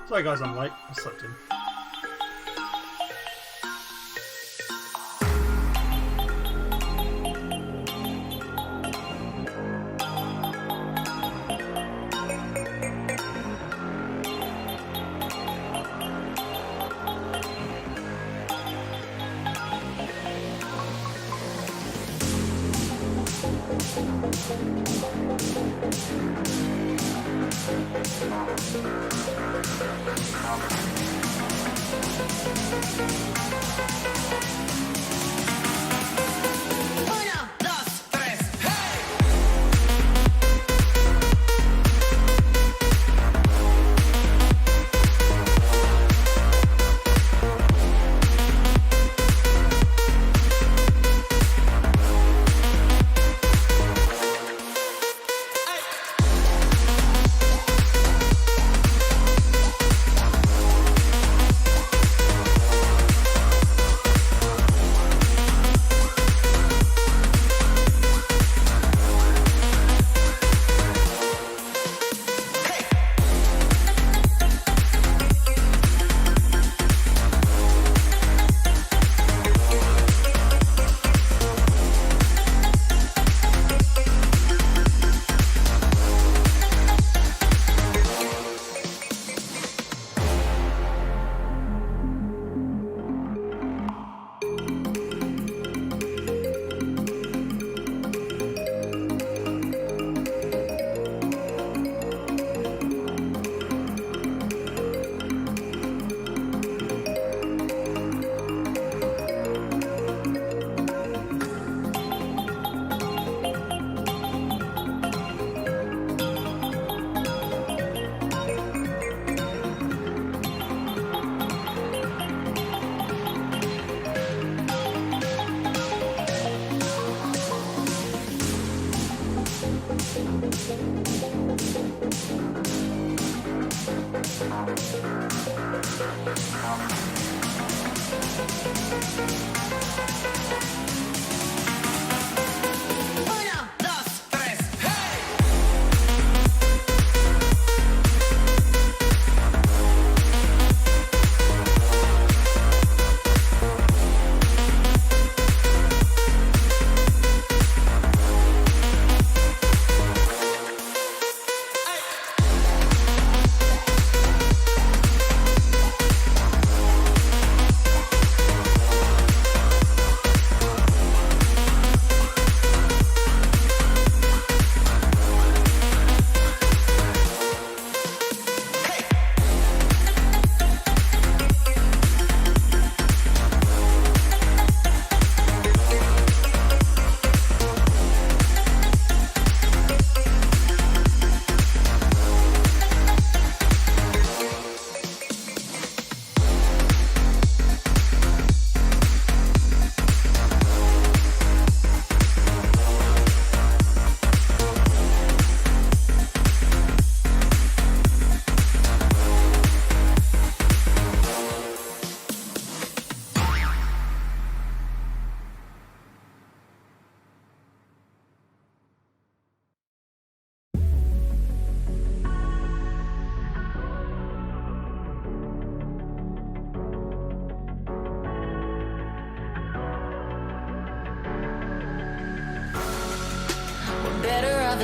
Sorry guys, I'm late. I slept in.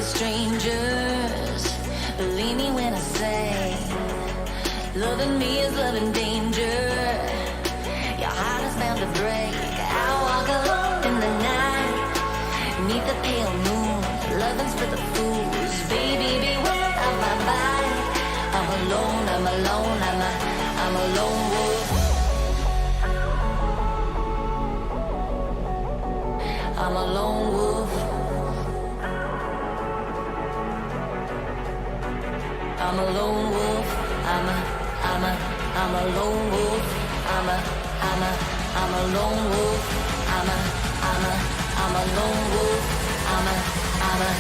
Strangers, believe me when I say, loving me is loving danger. Your heart is bound to break. I walk alone in the night, neath the pale moon. Loving's for the fools. Baby, beware of my body. I'm alone, I'm alone, I'm a lone wolf. I'm a lone wolf. I'm a lone wolf. I'm a lone wolf. I'm a lone wolf. I'm a lone wolf. I'm a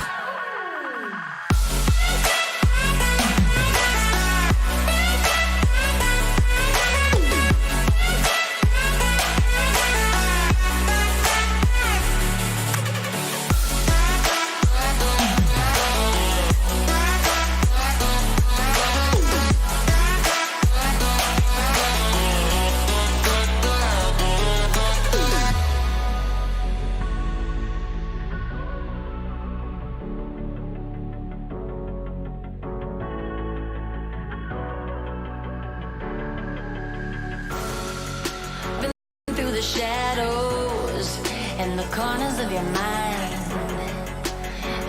shadows in the corners of your mind.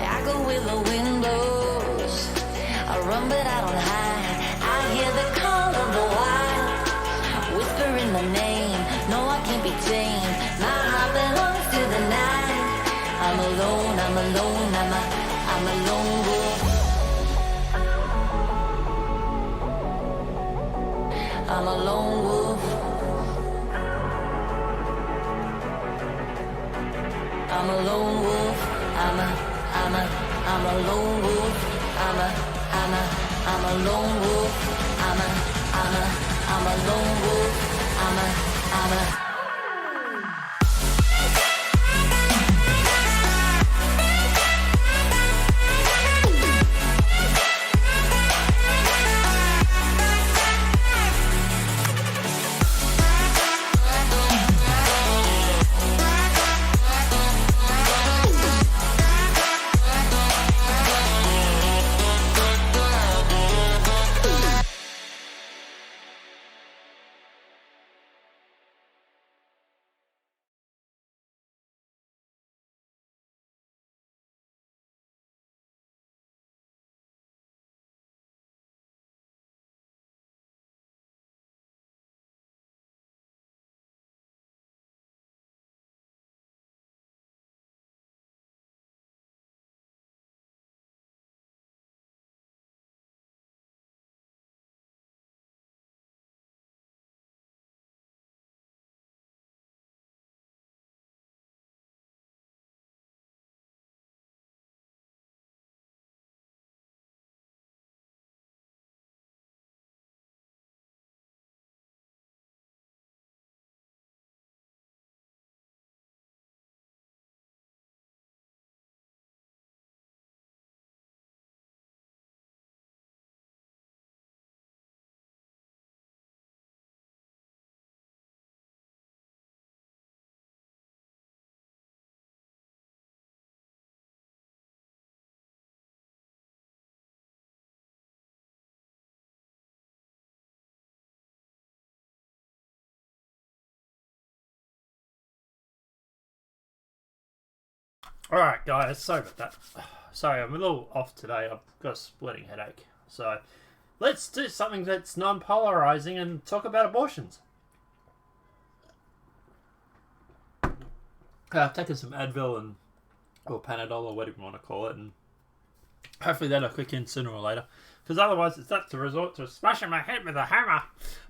I go where the wind blows. I run but I don't hide. I hear the call of the wild, whispering the name. No, I can't be tamed. My heart belongs to the night. I'm alone, I'm alone, I'm a lone wolf. I'm a lone wolf. I'm a lone wolf. I'm a lone wolf. I'm a lone wolf. I'm a lone wolf. I'm a Alright guys, sorry about that. Sorry, I'm a little off today. I've got a splitting headache. So, let's do something that's non-polarizing and talk about abortions. I've taken some Advil or Panadol or whatever you want to call it, and hopefully that'll kick in sooner or later. Because otherwise that's the resort to smashing my head with a hammer.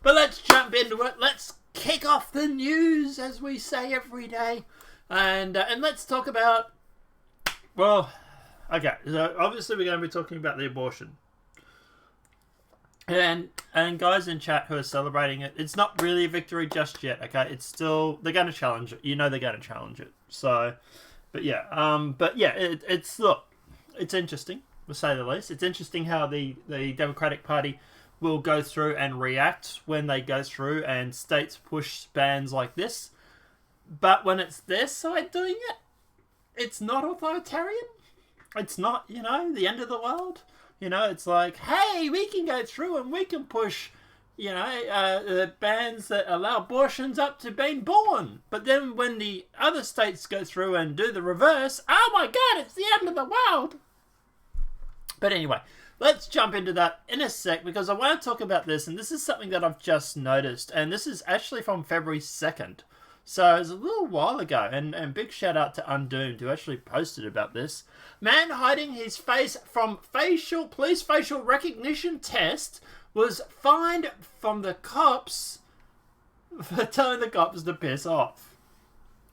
But let's jump into it. Let's kick off the news, as we say every day. And let's talk about... Well, okay, so obviously we're going to be talking about the abortion. And guys in chat who are celebrating it, it's not really a victory just yet, okay? It's still, they're going to challenge it. You know they're going to challenge it. So, but yeah, look, it's interesting, to say the least. It's interesting how the Democratic Party will go through and react when they go through and states push bans like this. But when it's their side doing it, it's not authoritarian. It's not, the end of the world. It's like, hey, we can go through and we can push, bans that allow abortions up to being born. But then when the other states go through and do the reverse, oh my God, it's the end of the world. But anyway, let's jump into that in a sec, because I want to talk about this, and this is something that I've just noticed, and this is actually from February 2nd. So it was a little while ago, and big shout out to Undoomed, who actually posted about this. Man hiding his face from police facial recognition test was fined from the cops for telling the cops to piss off.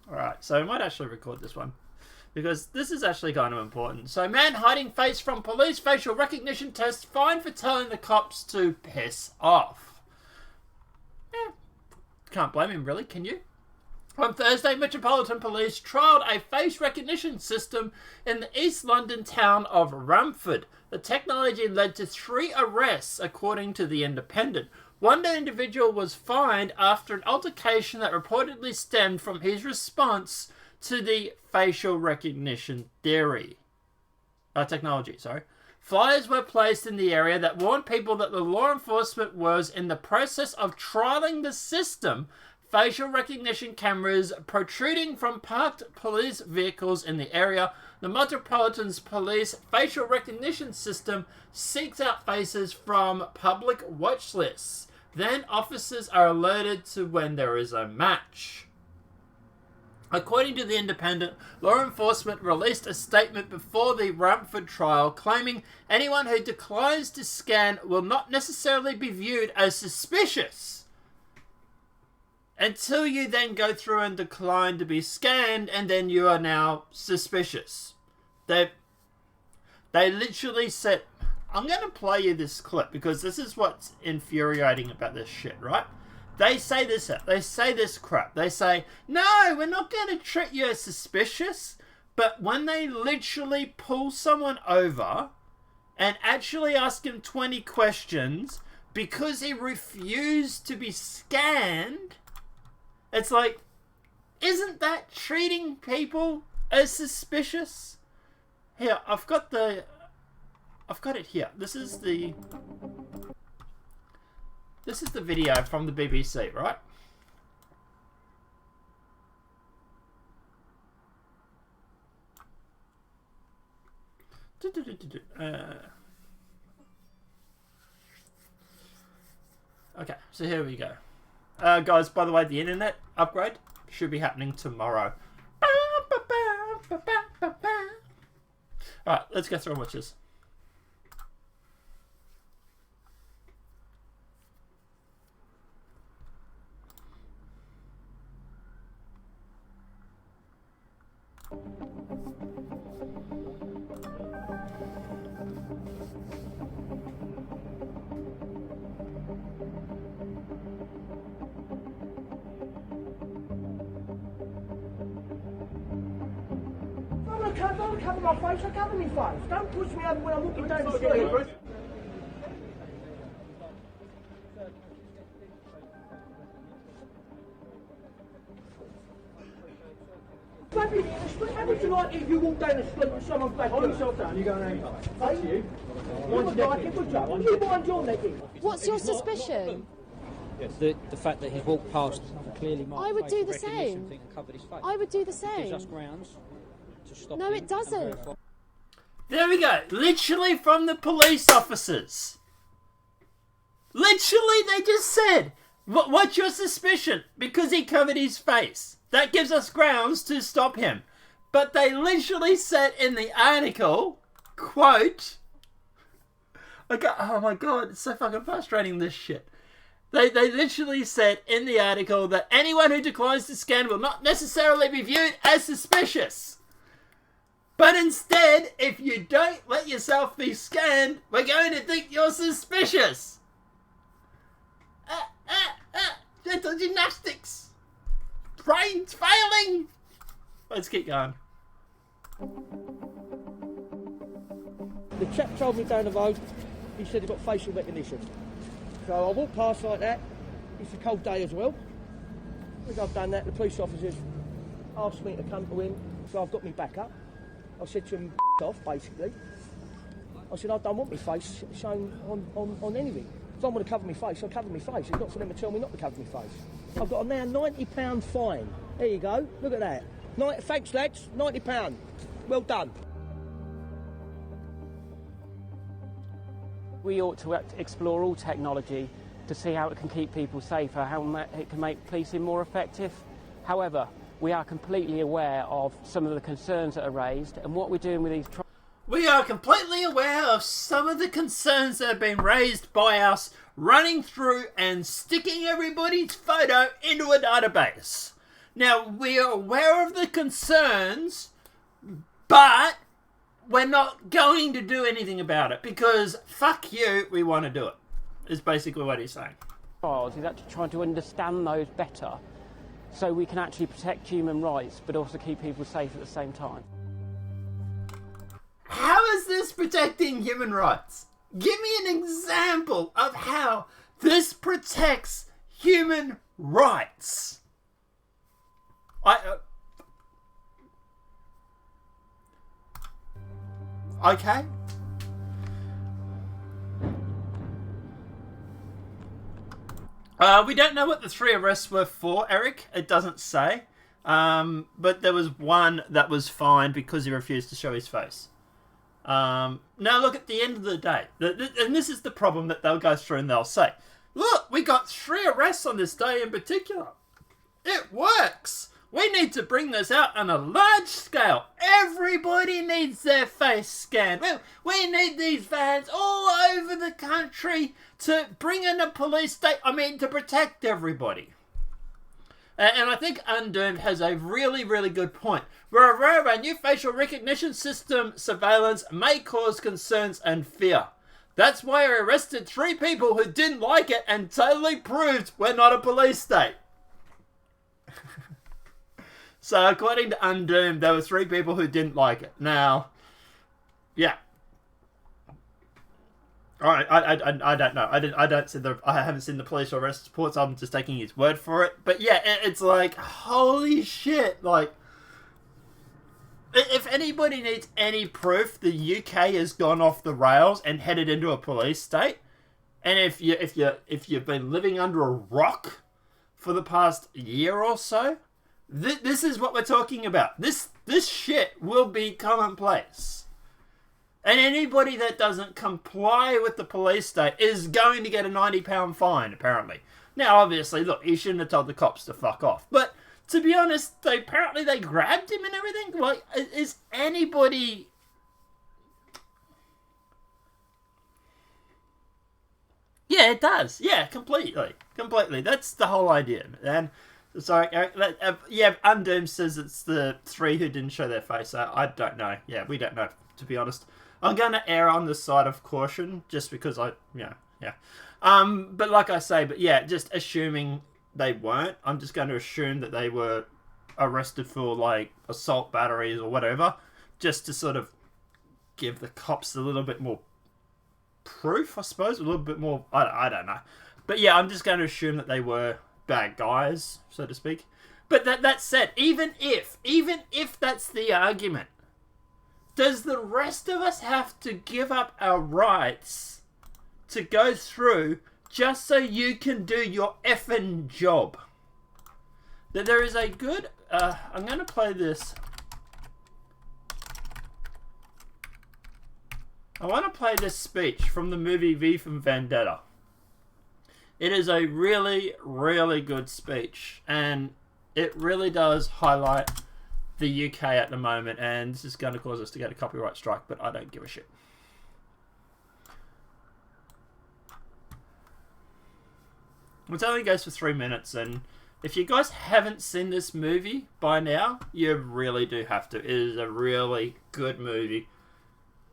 Alright, so I might actually record this one, because this is actually kind of important. So man hiding face from police facial recognition test fined for telling the cops to piss off. Yeah, can't blame him really, can you? On Thursday, Metropolitan Police trialled a face recognition system in the East London town of Romford. The technology led to 3 arrests, according to The Independent. One individual was fined after an altercation that reportedly stemmed from his response to the facial recognition technology. Flyers were placed in the area that warned people that the law enforcement was in the process of trialling the system. facial recognition cameras protruding from parked police vehicles in the area. The Metropolitan Police facial recognition system seeks out faces from public watch lists. Then officers are alerted to when there is a match. According to The Independent, law enforcement released a statement before the Rumford trial claiming anyone who declines to scan will not necessarily be viewed as suspicious until you then go through and decline to be scanned, and then you are now suspicious. They literally said... I'm going to play you this clip because this is what's infuriating about this shit, right? They say this crap. They say, no, we're not going to treat you as suspicious. But when they literally pull someone over and actually ask him 20 questions because he refused to be scanned, it's like, isn't that treating people as suspicious? Here, I've got it here. This is the video from the BBC, right? Okay, so here we go. Guys, by the way, the internet upgrade should be happening tomorrow. Alright, let's go through and watch this. Don't cover my face, I cover my face. Don't push me over when I'm walking down the street. How would you like it if you walk down the street and someone's back? Hold yourself down, you go and hang up. Up to you. You would like it, would you? What do you mind your neck in? What's your suspicion? Yes. The fact that he's walked past clearly marked I would do the facial same. recognition thing and covered his face. I would do the Gives same. us grounds to stop No, him it doesn't. and verify. There we go. Literally from the police officers. Literally, they just said, what's your suspicion? Because he covered his face. That gives us grounds to stop him. But they literally said in the article, quote, oh my god, it's so fucking frustrating, this shit. They literally said in the article that anyone who declines to scan will not necessarily be viewed as suspicious. But instead, if you don't let yourself be scanned, we're going to think you're suspicious. Gentle gymnastics. Brains failing. Let's keep going. The chap told me down the road, he said he got facial recognition. So I walked past like that. It's a cold day as well. As I've done that, the police officers asked me to come to him, so I've got me back up. I said to him, off, basically. I said, I don't want my face shown on anything. If I want to cover my face, I'll cover my face. It's not for them to tell me not to cover my face. I've got a now £90 fine. There you go. Look at that. Thanks, lads. £90. Well done. We ought to explore all technology to see how it can keep people safer, how it can make policing more effective. However, we are completely aware of some of the concerns that are raised, and what we're doing with these trials. We are completely aware of some of the concerns that have been raised by us running through and sticking everybody's photo into a database. Now, we are aware of the concerns, but we're not going to do anything about it because fuck you, we want to do it, is basically what he's saying. Trials is actually trying to understand those better so we can actually protect human rights but also keep people safe at the same time. How is this protecting human rights? Give me an example of how this protects human rights. Okay. We don't know what the 3 arrests were for, Eric. It doesn't say. But there was one that was fined because he refused to show his face. Now, look, at the end of the day, and this is the problem that they'll go through and they'll say, look, we got 3 arrests on this day in particular. It works. We need to bring this out on a large scale. Everybody needs their face scanned. We need these vans all over the country to bring in a police state. To protect everybody. And I think Undoomed has a really, really good point. We're aware of our new facial recognition system surveillance may cause concerns and fear. That's why I arrested 3 people who didn't like it and totally proved we're not a police state. So, according to Undoomed, there were 3 people who didn't like it. Now, yeah. Alright, I don't know. I haven't seen the police arrest reports. I'm just taking his word for it. But yeah, it's like, holy shit! Like, if anybody needs any proof, the UK has gone off the rails and headed into a police state. And if you've been living under a rock for the past year or so, this is what we're talking about. This shit will be commonplace. And anybody that doesn't comply with the police state is going to get a £90 fine, apparently. Now, obviously, look, he shouldn't have told the cops to fuck off. But, to be honest, apparently they grabbed him and everything. Like, is anybody... Yeah, it does. Yeah, completely. That's the whole idea. And... Sorry, Eric. Yeah, Undoomed says it's the 3 who didn't show their face. I don't know. Yeah, we don't know, to be honest. I'm going to err on the side of caution, just because yeah. But like I say, just assuming they weren't, I'm just going to assume that they were arrested for, like, assault batteries or whatever, just to sort of give the cops a little bit more proof, I suppose, a little bit more, I don't know. But yeah, I'm just going to assume that they were bad guys, so to speak. But that said, even if that's the argument, does the rest of us have to give up our rights to go through just so you can do your effing job? That there is a good... I'm going to play this. I want to play this speech from the movie V for Vendetta. It is a really, really good speech, and it really does highlight the UK at the moment, and this is going to cause us to get a copyright strike, but I don't give a shit. It only goes for 3 minutes, and if you guys haven't seen this movie by now, you really do have to. It is a really good movie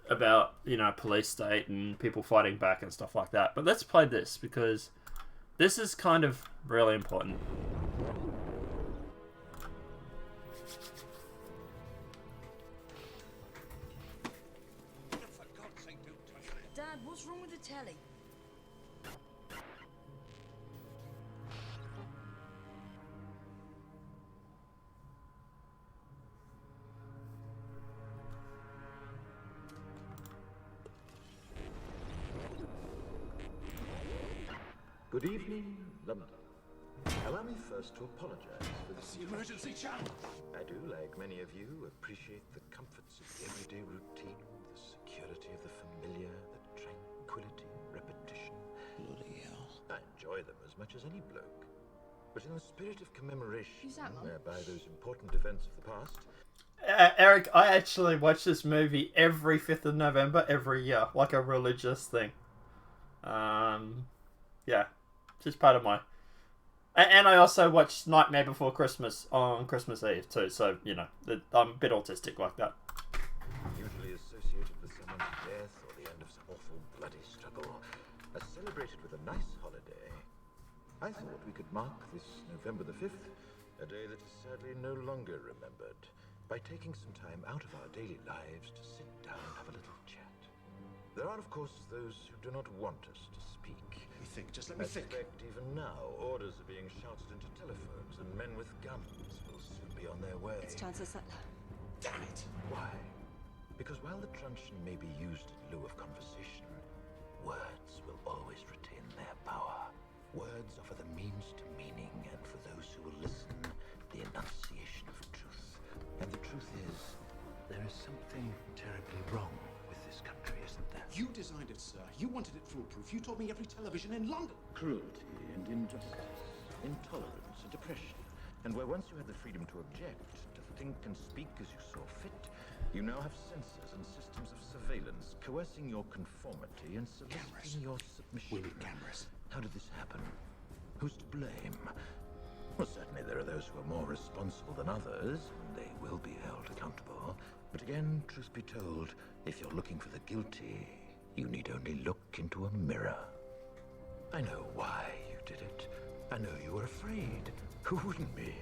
about, police state and people fighting back and stuff like that. But let's play this, because this is kind of really important. Dad, what's wrong with the telly? Good evening, London. Allow me first to apologize for this emergency channel. I do, like many of you, appreciate the comforts of everyday routine, the security of the familiar, the tranquility, repetition. Bloody hell. I enjoy them as much as any bloke. But in the spirit of commemoration, whereby those important events of the past... Eric, I actually watch this movie every 5th of November every year, like a religious thing. Yeah. Just part of my... And I also watch Nightmare Before Christmas on Christmas Eve too, so, I'm a bit autistic like that. Usually associated with someone's death or the end of some awful bloody struggle, are celebrated with a nice holiday. I thought we could mark this November the 5th, a day that is sadly no longer remembered, by taking some time out of our daily lives to sit down and have a little chat. There are, of course, those who do not want us to speak. Just let me think. In fact, even now, orders are being shouted into telephones, and men with guns will soon be on their way. It's Chancellor Sutler. Damn it. Why? Because while the truncheon may be used in lieu of conversation, words will always retain their power. Words offer the means to meaning, and for those who will listen, the enunciation of truth. And the truth is, there is something terribly wrong with this country, isn't there? You designed it, sir. You wanted it foolproof. You told me every television in London. Cruelty and injustice, intolerance and oppression. And where once you had the freedom to object, to think and speak as you saw fit, you now have censors and systems of surveillance coercing your conformity and soliciting your submission. We need cameras. How did this happen? Who's to blame? Well, certainly there are those who are more responsible than others, and they will be held accountable. But again, truth be told, if you're looking for the guilty, you need only look into a mirror. I know why you did it. I know you were afraid. Who wouldn't be?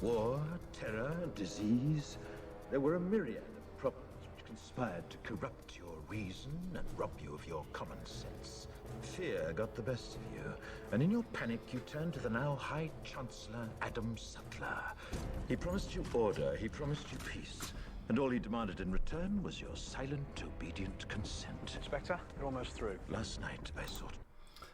War, terror, disease. There were a myriad of problems which conspired to corrupt your reason and rob you of your common sense. Fear got the best of you, and in your panic you turned to the now High Chancellor Adam Sutler. He promised you order, he promised you peace, and all he demanded in return was your silent, obedient consent. Inspector, you're almost through. Last night I sought...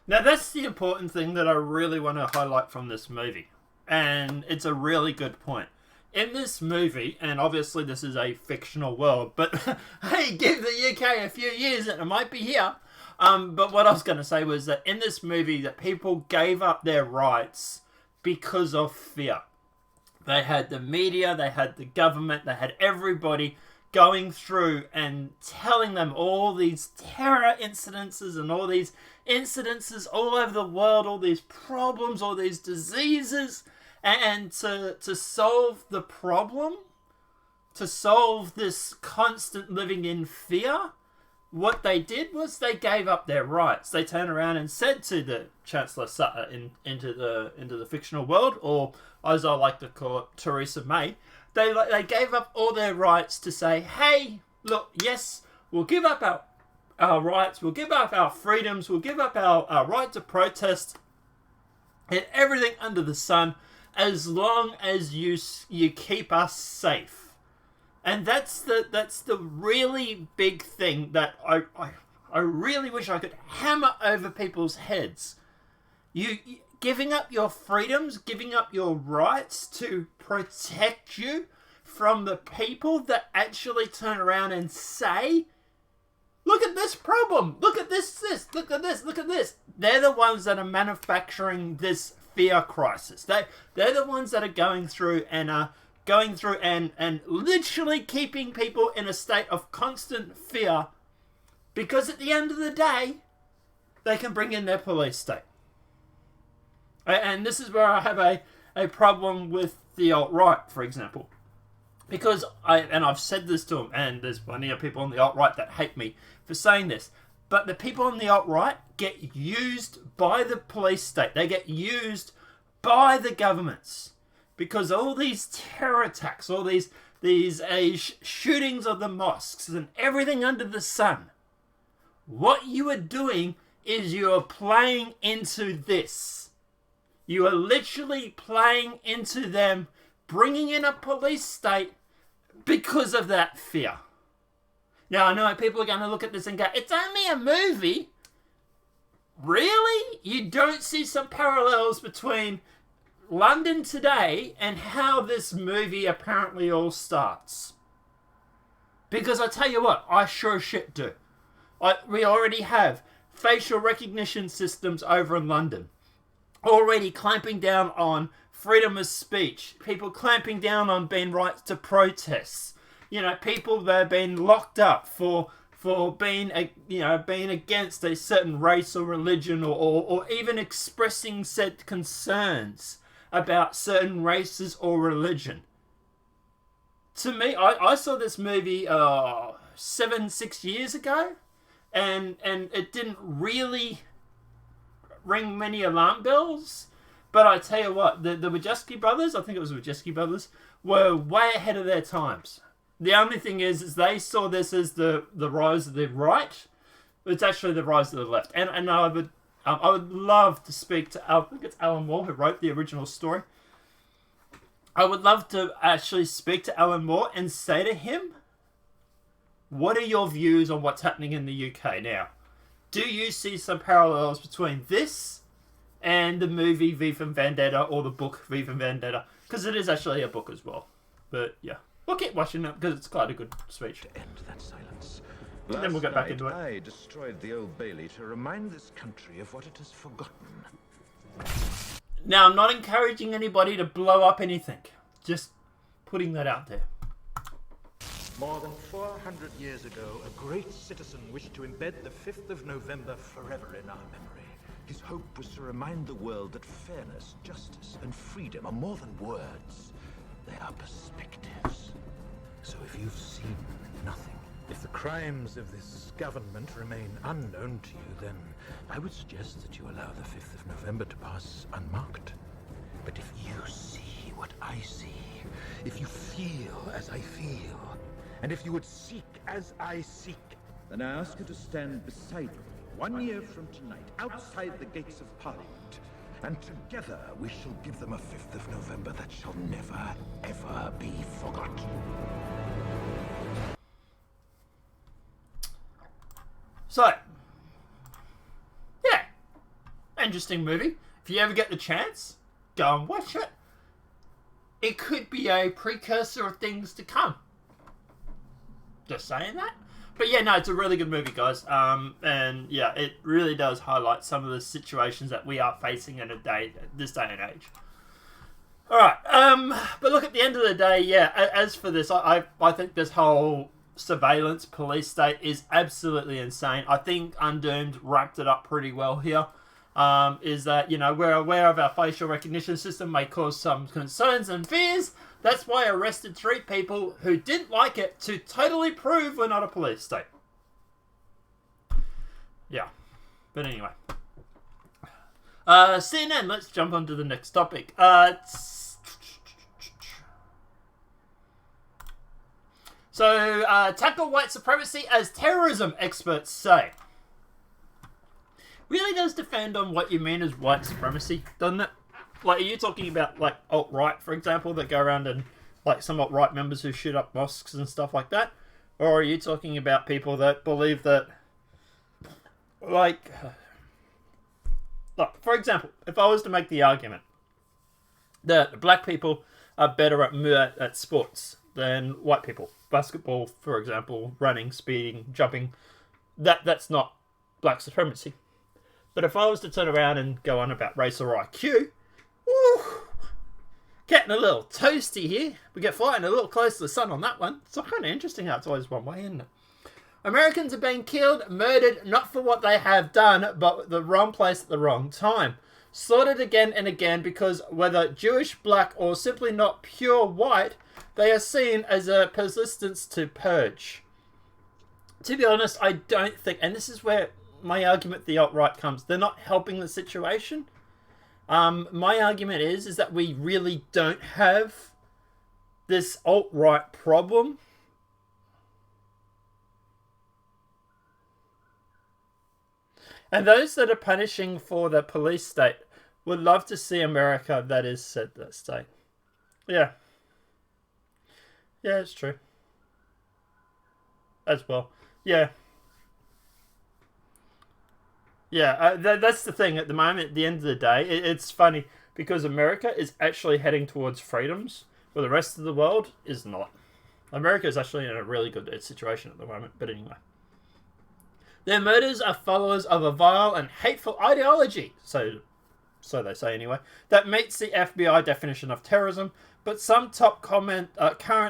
Now that's the important thing that I really want to highlight from this movie. And it's a really good point. In this movie, and obviously this is a fictional world, but hey, give the UK a few years and it might be here. But what I was going to say was that in this movie, that people gave up their rights because of fear. They had the media, they had the government, they had everybody going through and telling them all these terror incidences and all these incidences all over the world, all these problems, all these diseases. And to solve the problem, to solve this constant living in fear, what they did was they gave up their rights. They turned around and said to the Chancellor Sutter into the fictional world, or as I like to call it, Theresa May, they gave up all their rights to say, hey, look, yes, we'll give up our rights, we'll give up our freedoms, we'll give up our right to protest and everything under the sun, as long as you keep us safe. And that's the really big thing that I really wish I could hammer over people's heads. You giving up your freedoms, giving up your rights to protect you from the people that actually turn around and say, look at this problem, look at this, look at this, look at this. They're the ones that are manufacturing this fear crisis. They're the ones that are going through and literally keeping people in a state of constant fear, because at the end of the day, they can bring in their police state. And this is where I have a problem with the alt-right, for example. Because I've said this to them, and there's plenty of people on the alt-right that hate me for saying this, but the people on the alt-right get used by the police state. They get used by the governments. Because all these terror attacks, all these shootings of the mosques and everything under the sun, what you are doing is you are playing into this. You are literally playing into them, bringing in a police state because of that fear. Now, I know people are going to look at this and go, it's only a movie. Really? You don't see some parallels between London today and how this movie apparently all starts? Because I tell you what, I sure as shit do. We already have facial recognition systems over in London. Already clamping down on freedom of speech. People clamping down on being rights to protests. You know, people that have been locked up for being against a certain race or religion, or even expressing said concerns about certain races or religion. To me, I saw this movie 6 years ago, and it didn't really ring many alarm bells. But I tell you what, the Wachowski brothers, I think it was Wachowski brothers, were way ahead of their times. The only thing is they saw this as the rise of the right. It's actually the rise of the left. And I would love to speak to, I think it's Alan Moore who wrote the original story. I would love to actually speak to Alan Moore and say to him, what are your views on what's happening in the UK now? Do you see some parallels between this and the movie V for Vendetta, or the book V for Vendetta, because it is actually a book as well. But yeah, we'll keep watching it because it's quite a good speech. To end that silence. And then we'll get back into it. I destroyed the Old Bailey to remind this country of what it has forgotten. Now, I'm not encouraging anybody to blow up anything. Just putting that out there. More than 400 years ago, a great citizen wished to embed the 5th of November forever in our memory. His hope was to remind the world that fairness, justice, and freedom are more than words. They are perspectives. So if you've seen nothing, if the crimes of this government remain unknown to you, then I would suggest that you allow the 5th of November to pass unmarked. But if you see what I see, if you feel as I feel, and if you would seek as I seek, then I ask you to stand beside me 1 year from tonight, outside the gates of Parliament, and together we shall give them a 5th of November that shall never, ever be forgotten. So, yeah, interesting movie. If you ever get the chance, go and watch it. It could be a precursor of things to come. Just saying that. But yeah, no, it's a really good movie, guys. And yeah, it really does highlight some of the situations that we are facing in this day and age. All right. But look, at the end of the day, yeah. As for this, I think this whole surveillance police state is absolutely insane. I think Undoomed wrapped it up pretty well here. Is that, you know, we're aware of our facial recognition system may cause some concerns and fears. That's why I arrested 3 people who didn't like it to totally prove we're not a police state. Yeah. But anyway. CNN, let's jump on to the next topic. Tackle white supremacy as terrorism, experts say. Really does depend on what you mean as white supremacy, doesn't it? Like, are you talking about, like, alt-right, for example, that go around and, like, some alt-right members who shoot up mosques and stuff like that? Or are you talking about people that believe that, like, look, for example, if I was to make the argument that black people are better at sports than white people, basketball, for example, running, speeding, jumping, that's not black supremacy. But if I was to turn around and go on about race or IQ, woo, getting a little toasty here. We get flying a little close to the sun on that one. It's kind of interesting how it's always one way, isn't it? Americans are being killed, murdered, not for what they have done, but the wrong place at the wrong time. Slaughtered again and again because whether Jewish, black, or simply not pure white, they are seen as a persistence to purge. To be honest, I don't think, and this is where my argument the alt-right comes, they're not helping the situation. My argument is that we really don't have this alt-right problem. And those that are punishing for the police state would love to see America that is said that state. Yeah. Yeah, it's true. As well. Yeah. Yeah, that's the thing at the moment. At the end of the day, it's funny because America is actually heading towards freedoms, where the rest of the world is not. America is actually in a really good situation at the moment. But anyway, their murders are followers of a vile and hateful ideology, so they say anyway, that meets the FBI definition of terrorism. But some top current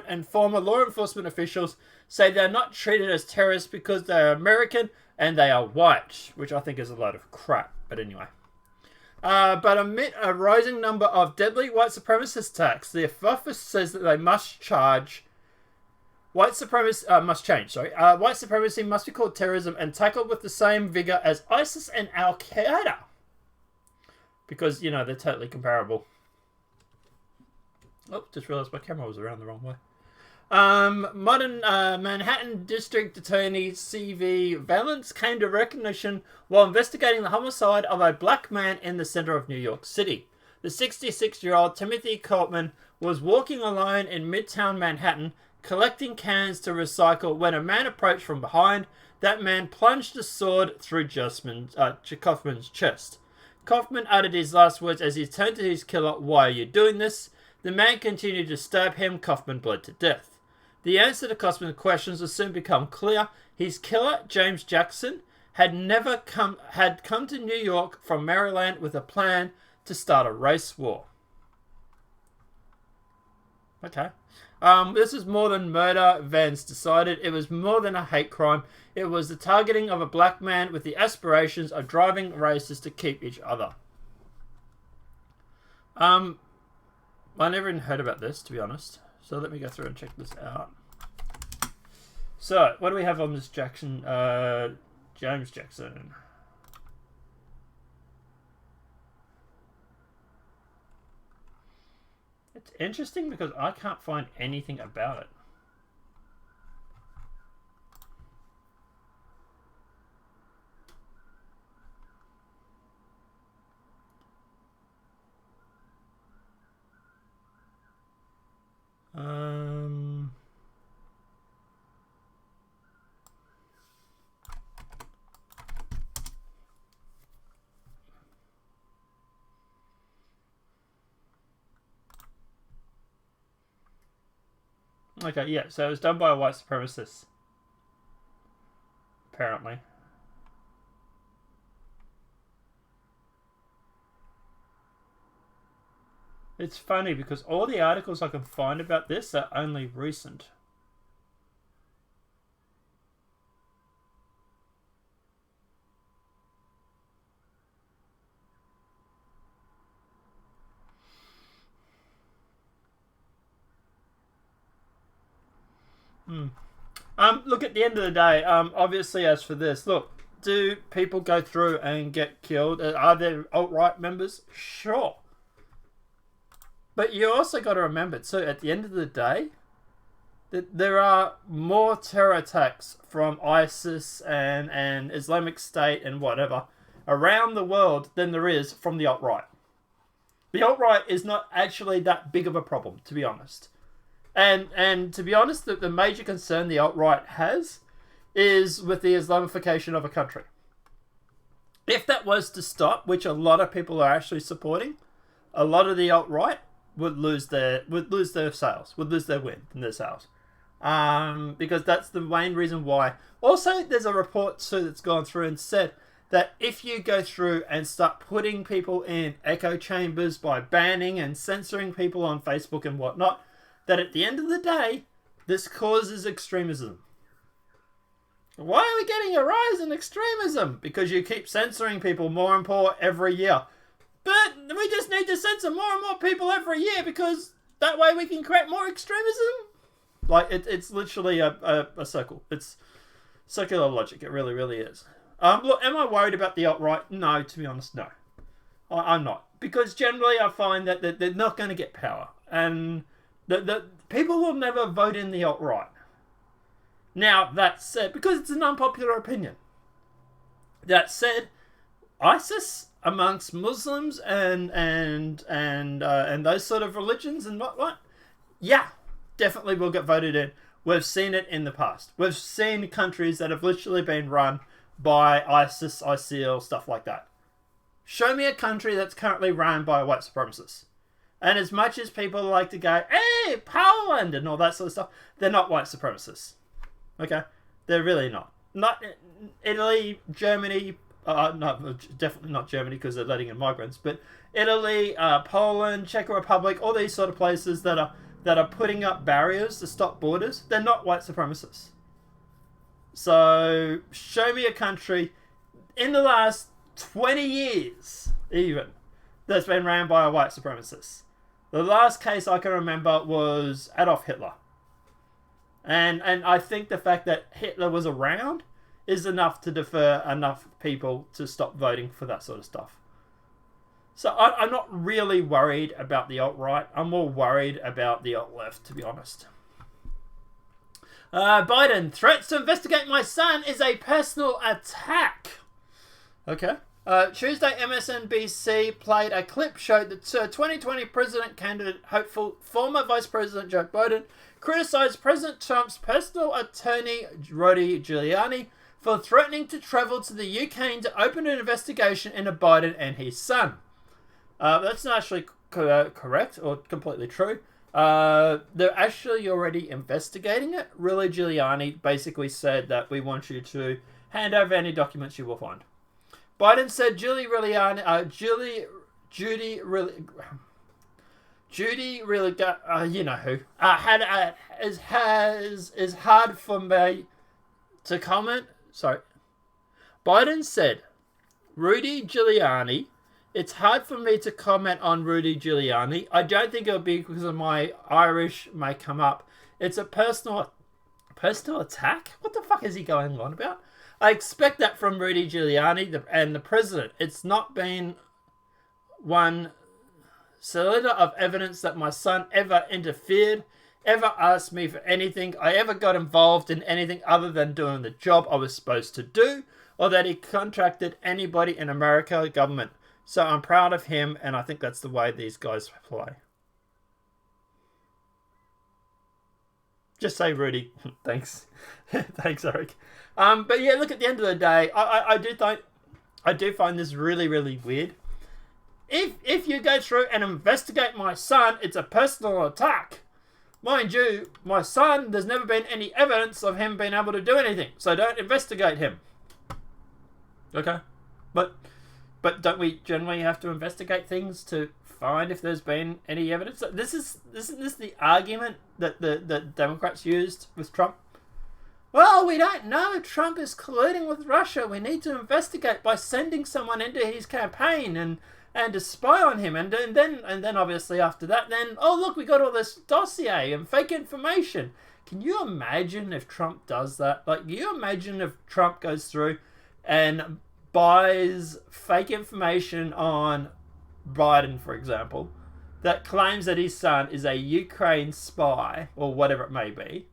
and former law enforcement officials say they're not treated as terrorists because they're American and they are white, which I think is a load of crap. But anyway. But amid a rising number of deadly white supremacist attacks, the office says that they must change. White supremacy must be called terrorism and tackled with the same vigor as ISIS and Al Qaeda, because you know they're totally comparable. Oh, just realised my camera was around the wrong way. Modern Manhattan District Attorney C.V. Valance came to recognition while investigating the homicide of a black man in the center of New York City. The 66-year-old Timothy Coltman was walking alone in Midtown Manhattan, collecting cans to recycle when a man approached from behind. That man plunged a sword through Kaufman's chest. Kaufman uttered his last words as he turned to his killer. Why are you doing this? The man continued to stab him. Kaufman bled to death. The answer to Kaufman's questions would soon become clear. His killer, James Jackson, had come to New York from Maryland with a plan to start a race war. Okay. This is more than murder, Vance decided. It was more than a hate crime. It was the targeting of a black man with the aspirations of driving races to keep each other. I never even heard about this, to be honest. So let me go through and check this out. So, what do we have on this Jackson? James Jackson. It's interesting because I can't find anything about it. Okay, yeah, so it was done by a white supremacist. Apparently. It's funny because all the articles I can find about this are only recent. Look, at the end of the day, obviously as for this, look, do people go through and get killed? Are there alt-right members? Sure. But you also got to remember, too, at the end of the day, that there are more terror attacks from ISIS and Islamic State and whatever around the world than there is from the alt-right. The alt-right is not actually that big of a problem, to be honest. And to be honest, the major concern the alt-right has is with the Islamification of a country. If that was to stop, which a lot of people are actually supporting, a lot of the alt-right would lose their sales, would lose their win in their sales. Because that's the main reason why. Also, there's a report too that's gone through and said that if you go through and start putting people in echo chambers by banning and censoring people on Facebook and whatnot, that at the end of the day, this causes extremism. Why are we getting a rise in extremism? Because you keep censoring people more and more every year. But we just need to censor more and more people every year because that way we can create more extremism. Like, it's literally a circle. It's circular logic. It really, really is. Look, am I worried about the alt-right? No, to be honest, no. I'm not. Because generally I find that they're not going to get power. And the people will never vote in the alt-right. Now, that said, because it's an unpopular opinion. That said, ISIS amongst Muslims and those sort of religions and what, yeah, definitely will get voted in. We've seen it in the past. We've seen countries that have literally been run by ISIS, ISIL, stuff like that. Show me a country that's currently run by a white supremacist. And as much as people like to go, hey, Poland and all that sort of stuff, they're not white supremacists. Okay? They're really not. Not Italy, Germany, no, definitely not Germany because they're letting in migrants, but Italy, Poland, Czech Republic, all these sort of places that are putting up barriers to stop borders, they're not white supremacists. So, show me a country in the last 20 years, even, that's been ran by a white supremacist. The last case I can remember was Adolf Hitler. And I think the fact that Hitler was around is enough to defer enough people to stop voting for that sort of stuff. So I'm not really worried about the alt-right. I'm more worried about the alt-left, to be honest. Biden, threats to investigate my son is a personal attack. Okay. Tuesday, MSNBC played a clip showed that 2020 president candidate hopeful former Vice President Joe Biden criticized President Trump's personal attorney Rudy Giuliani for threatening to travel to the UK to open an investigation into Biden and his son. That's not actually correct or completely true. They're actually already investigating it. Rudy Giuliani basically said that we want you to hand over any documents you will find. Biden said Judy really got, you know who, is hard for me to comment. Sorry. Biden said, Rudy Giuliani, it's hard for me to comment on Rudy Giuliani. I don't think it'll be because of my Irish may come up. It's a personal attack? What the fuck is he going on about? I expect that from Rudy Giuliani and the president. It's not been one cylinder of evidence that my son ever interfered, ever asked me for anything, I ever got involved in anything other than doing the job I was supposed to do, or that he contracted anybody in America government. So I'm proud of him, and I think that's the way these guys play. Just say Rudy. Thanks. Thanks, Eric. But yeah, look, at the end of the day, I do find this really, really weird. If you go through and investigate my son, it's a personal attack. Mind you, my son, there's never been any evidence of him being able to do anything, so don't investigate him. Okay? But don't we generally have to investigate things to find if there's been any evidence? Isn't this the argument that the Democrats used with Trump? Well, we don't know if Trump is colluding with Russia. We need to investigate by sending someone into his campaign and to spy on him. And then obviously after that, then, oh, look, we got all this dossier and fake information. Can you imagine if Trump does that? Like, can you imagine if Trump goes through and buys fake information on Biden, for example, that claims that his son is a Ukraine spy, or whatever it may be,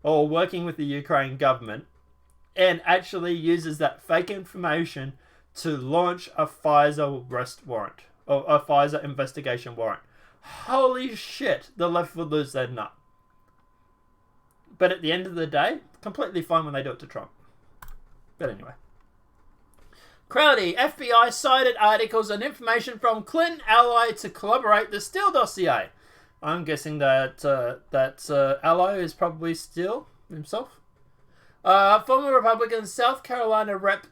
or working with the Ukraine government, and actually uses that fake information to launch a Pfizer arrest warrant, or a Pfizer investigation warrant. Holy shit, the left would lose their nut. But at the end of the day, completely fine when they do it to Trump. But anyway. Crowdy, FBI cited articles and information from Clinton ally to corroborate the Steele dossier. I'm guessing that ally is probably Steele himself. Former Republican South Carolina Rep.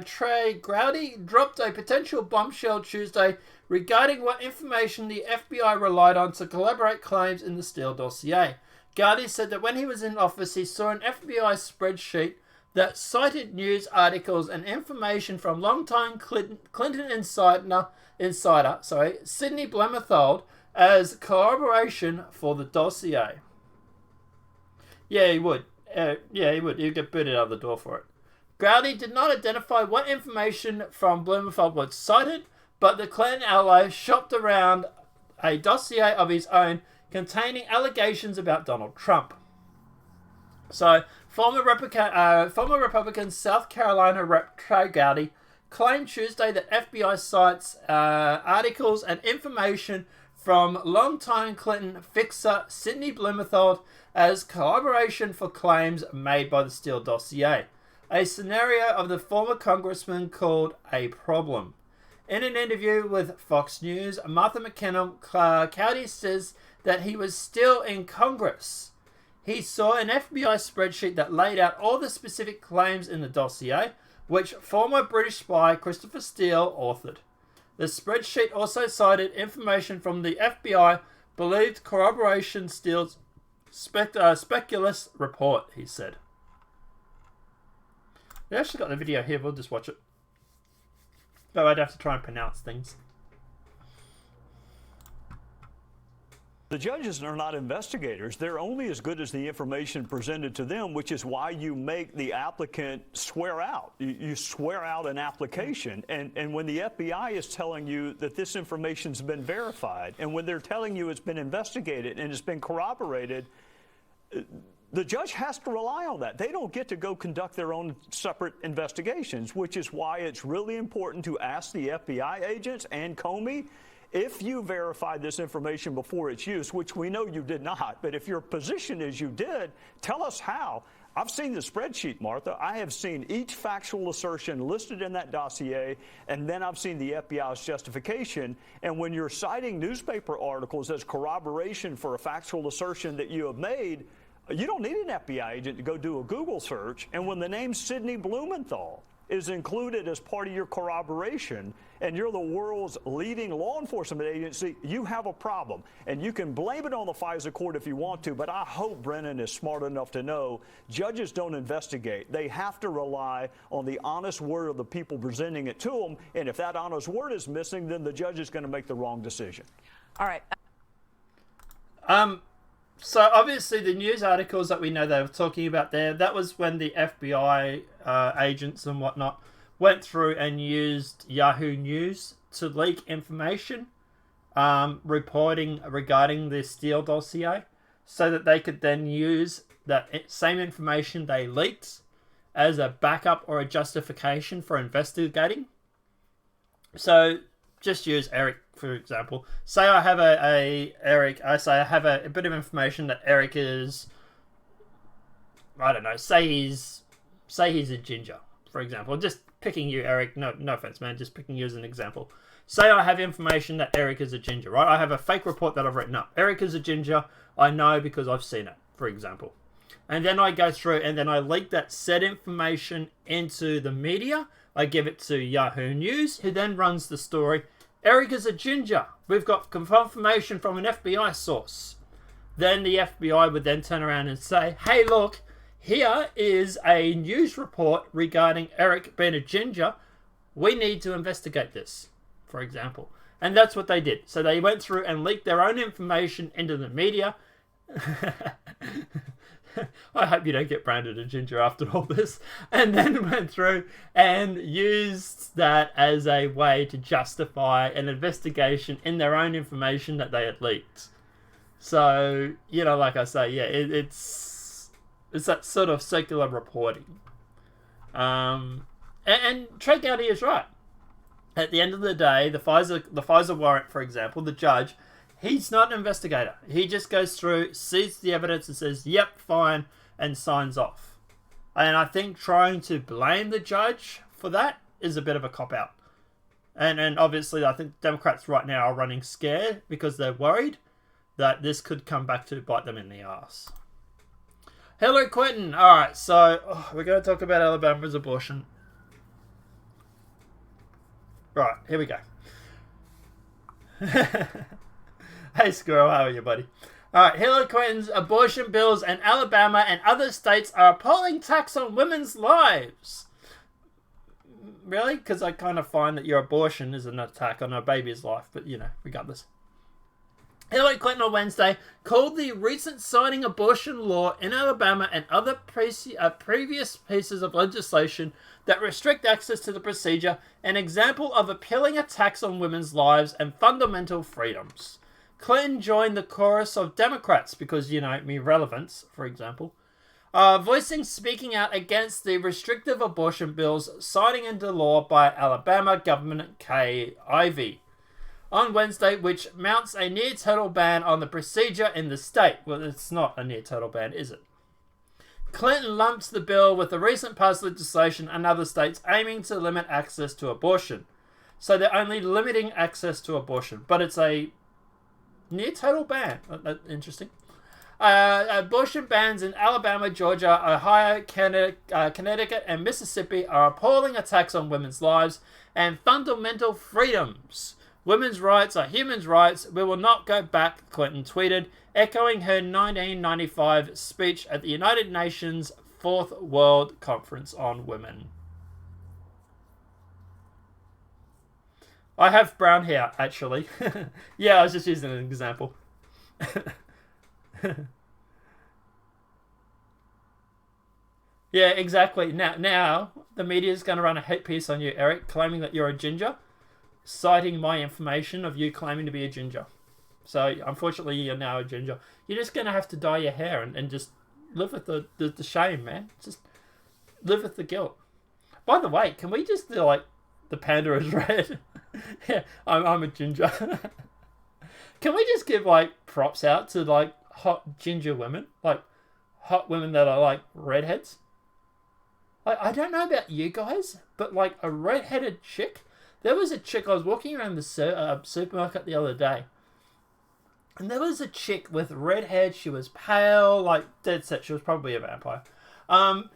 Trey Gowdy dropped a potential bombshell Tuesday regarding what information the FBI relied on to corroborate claims in the Steele dossier. Gowdy said that when he was in office, he saw an FBI spreadsheet that cited news articles and information from longtime Clinton insider Sidney Blumenthal as corroboration for the dossier. Yeah, he would. He would. He'd get booted out of the door for it. Gowdy did not identify what information from Blumenthal was cited, but the Clinton ally shopped around a dossier of his own containing allegations about Donald Trump. So, former Republican South Carolina Rep. Trey Gowdy claimed Tuesday that FBI cites articles and information from longtime Clinton fixer Sidney Blumenthal as corroboration for claims made by the Steele dossier, a scenario of the former congressman called a problem. In an interview with Fox News, Martha McKinnon, Gowdy says that he was still in Congress. He saw an FBI spreadsheet that laid out all the specific claims in the dossier, which former British spy Christopher Steele authored. The spreadsheet also cited information from the FBI believed corroboration Steele's speculous report, he said. We actually got the video here, we'll just watch it. Though I'd have to try and pronounce things. The judges are not investigators. They're only as good as the information presented to them, which is why you make the applicant swear out. You swear out an application. And when the FBI is telling you that this information's been verified, and when they're telling you it's been investigated and it's been corroborated, the judge has to rely on that. They don't get to go conduct their own separate investigations, which is why it's really important to ask the FBI agents and Comey, if you verified this information before its use, which we know you did not, but if your position is you did, tell us how. I've seen the spreadsheet, Martha. I have seen each factual assertion listed in that dossier, and then I've seen the FBI's justification. And when you're citing newspaper articles as corroboration for a factual assertion that you have made, you don't need an FBI agent to go do a Google search. And when the name Sidney Blumenthal is included as part of your corroboration, and you're the world's leading law enforcement agency, you have a problem. And you can blame it on the FISA court if you want to, but I hope Brennan is smart enough to know judges don't investigate. They have to rely on the honest word of the people presenting it to them, and if that honest word is missing, then the judge is going to make the wrong decision. All right. So obviously the news articles that we know they were talking about there, that was when the FBI agents and whatnot went through and used Yahoo News to leak information reporting regarding the Steele dossier so that they could then use that same information they leaked as a backup or a justification for investigating. So just use Eric, for example. Say I have I have a bit of information that Eric is, I don't know, say he's a ginger, for example. Just picking you, Eric. No offense, man. Just picking you as an example. Say I have information that Eric is a ginger, right? I have a fake report that I've written up. Eric is a ginger. I know because I've seen it, for example. And then I go through and then I leak that said information into the media. I give it to Yahoo News, who then runs the story. Eric is a ginger. We've got confirmation from an FBI source. Then the FBI would then turn around and say, hey, look, here is a news report regarding Eric being a ginger. We need to investigate this, for example. And that's what they did. So they went through and leaked their own information into the media. I hope you don't get branded a ginger after all this. And then went through and used that as a way to justify an investigation in their own information that they had leaked. So, you know, like I say, yeah, it's that sort of circular reporting. And Trey Gowdy is right. At the end of the day, the FISA warrant, for example, the judge, he's not an investigator. He just goes through, sees the evidence and says, yep, fine, and signs off. And I think trying to blame the judge for that is a bit of a cop-out. And obviously, I think Democrats right now are running scared because they're worried that this could come back to bite them in the ass. Hello, Quentin. All right, so we're going to talk about Alabama's abortion. Right, here we go. Hey, Squirrel, how are you, buddy? Alright, Hillary Clinton's abortion bills in Alabama and other states are appalling tax on women's lives. Really? Because I kind of find that your abortion is an attack on a baby's life, but, you know, regardless. Hillary Clinton on Wednesday called the recent signing abortion law in Alabama and other previous pieces of legislation that restrict access to the procedure an example of appealing attacks on women's lives and fundamental freedoms. Clinton joined the chorus of Democrats because, you know, relevance, for example, speaking out against the restrictive abortion bills signing into law by Alabama Governor Kay Ivey on Wednesday, which mounts a near-total ban on the procedure in the state. Well, it's not a near-total ban, is it? Clinton lumps the bill with the recent passed legislation in other states aiming to limit access to abortion. So they're only limiting access to abortion, but it's a near-total ban. Interesting. Abortion bans in Alabama, Georgia, Ohio, Connecticut, and Mississippi are appalling attacks on women's lives and fundamental freedoms. Women's rights are human rights. We will not go back, Clinton tweeted, echoing her 1995 speech at the United Nations Fourth World Conference on Women. I have brown hair, actually. Yeah, I was just using an example. Yeah, exactly. Now the media is going to run a hate piece on you, Eric, claiming that you're a ginger, citing my information of you claiming to be a ginger. So, unfortunately, you're now a ginger. You're just going to have to dye your hair and just live with the shame, man. Just live with the guilt. By the way, can we just do, like, the panda is red? Yeah, I'm a ginger. Can we just give, like, props out to, like, hot ginger women? Like, hot women that are like redheads. Like, I don't know about you guys, but like a redheaded chick. There was a chick, I was walking around the supermarket the other day, and there was a chick with red hair. She was pale, like dead set. She was probably a vampire. But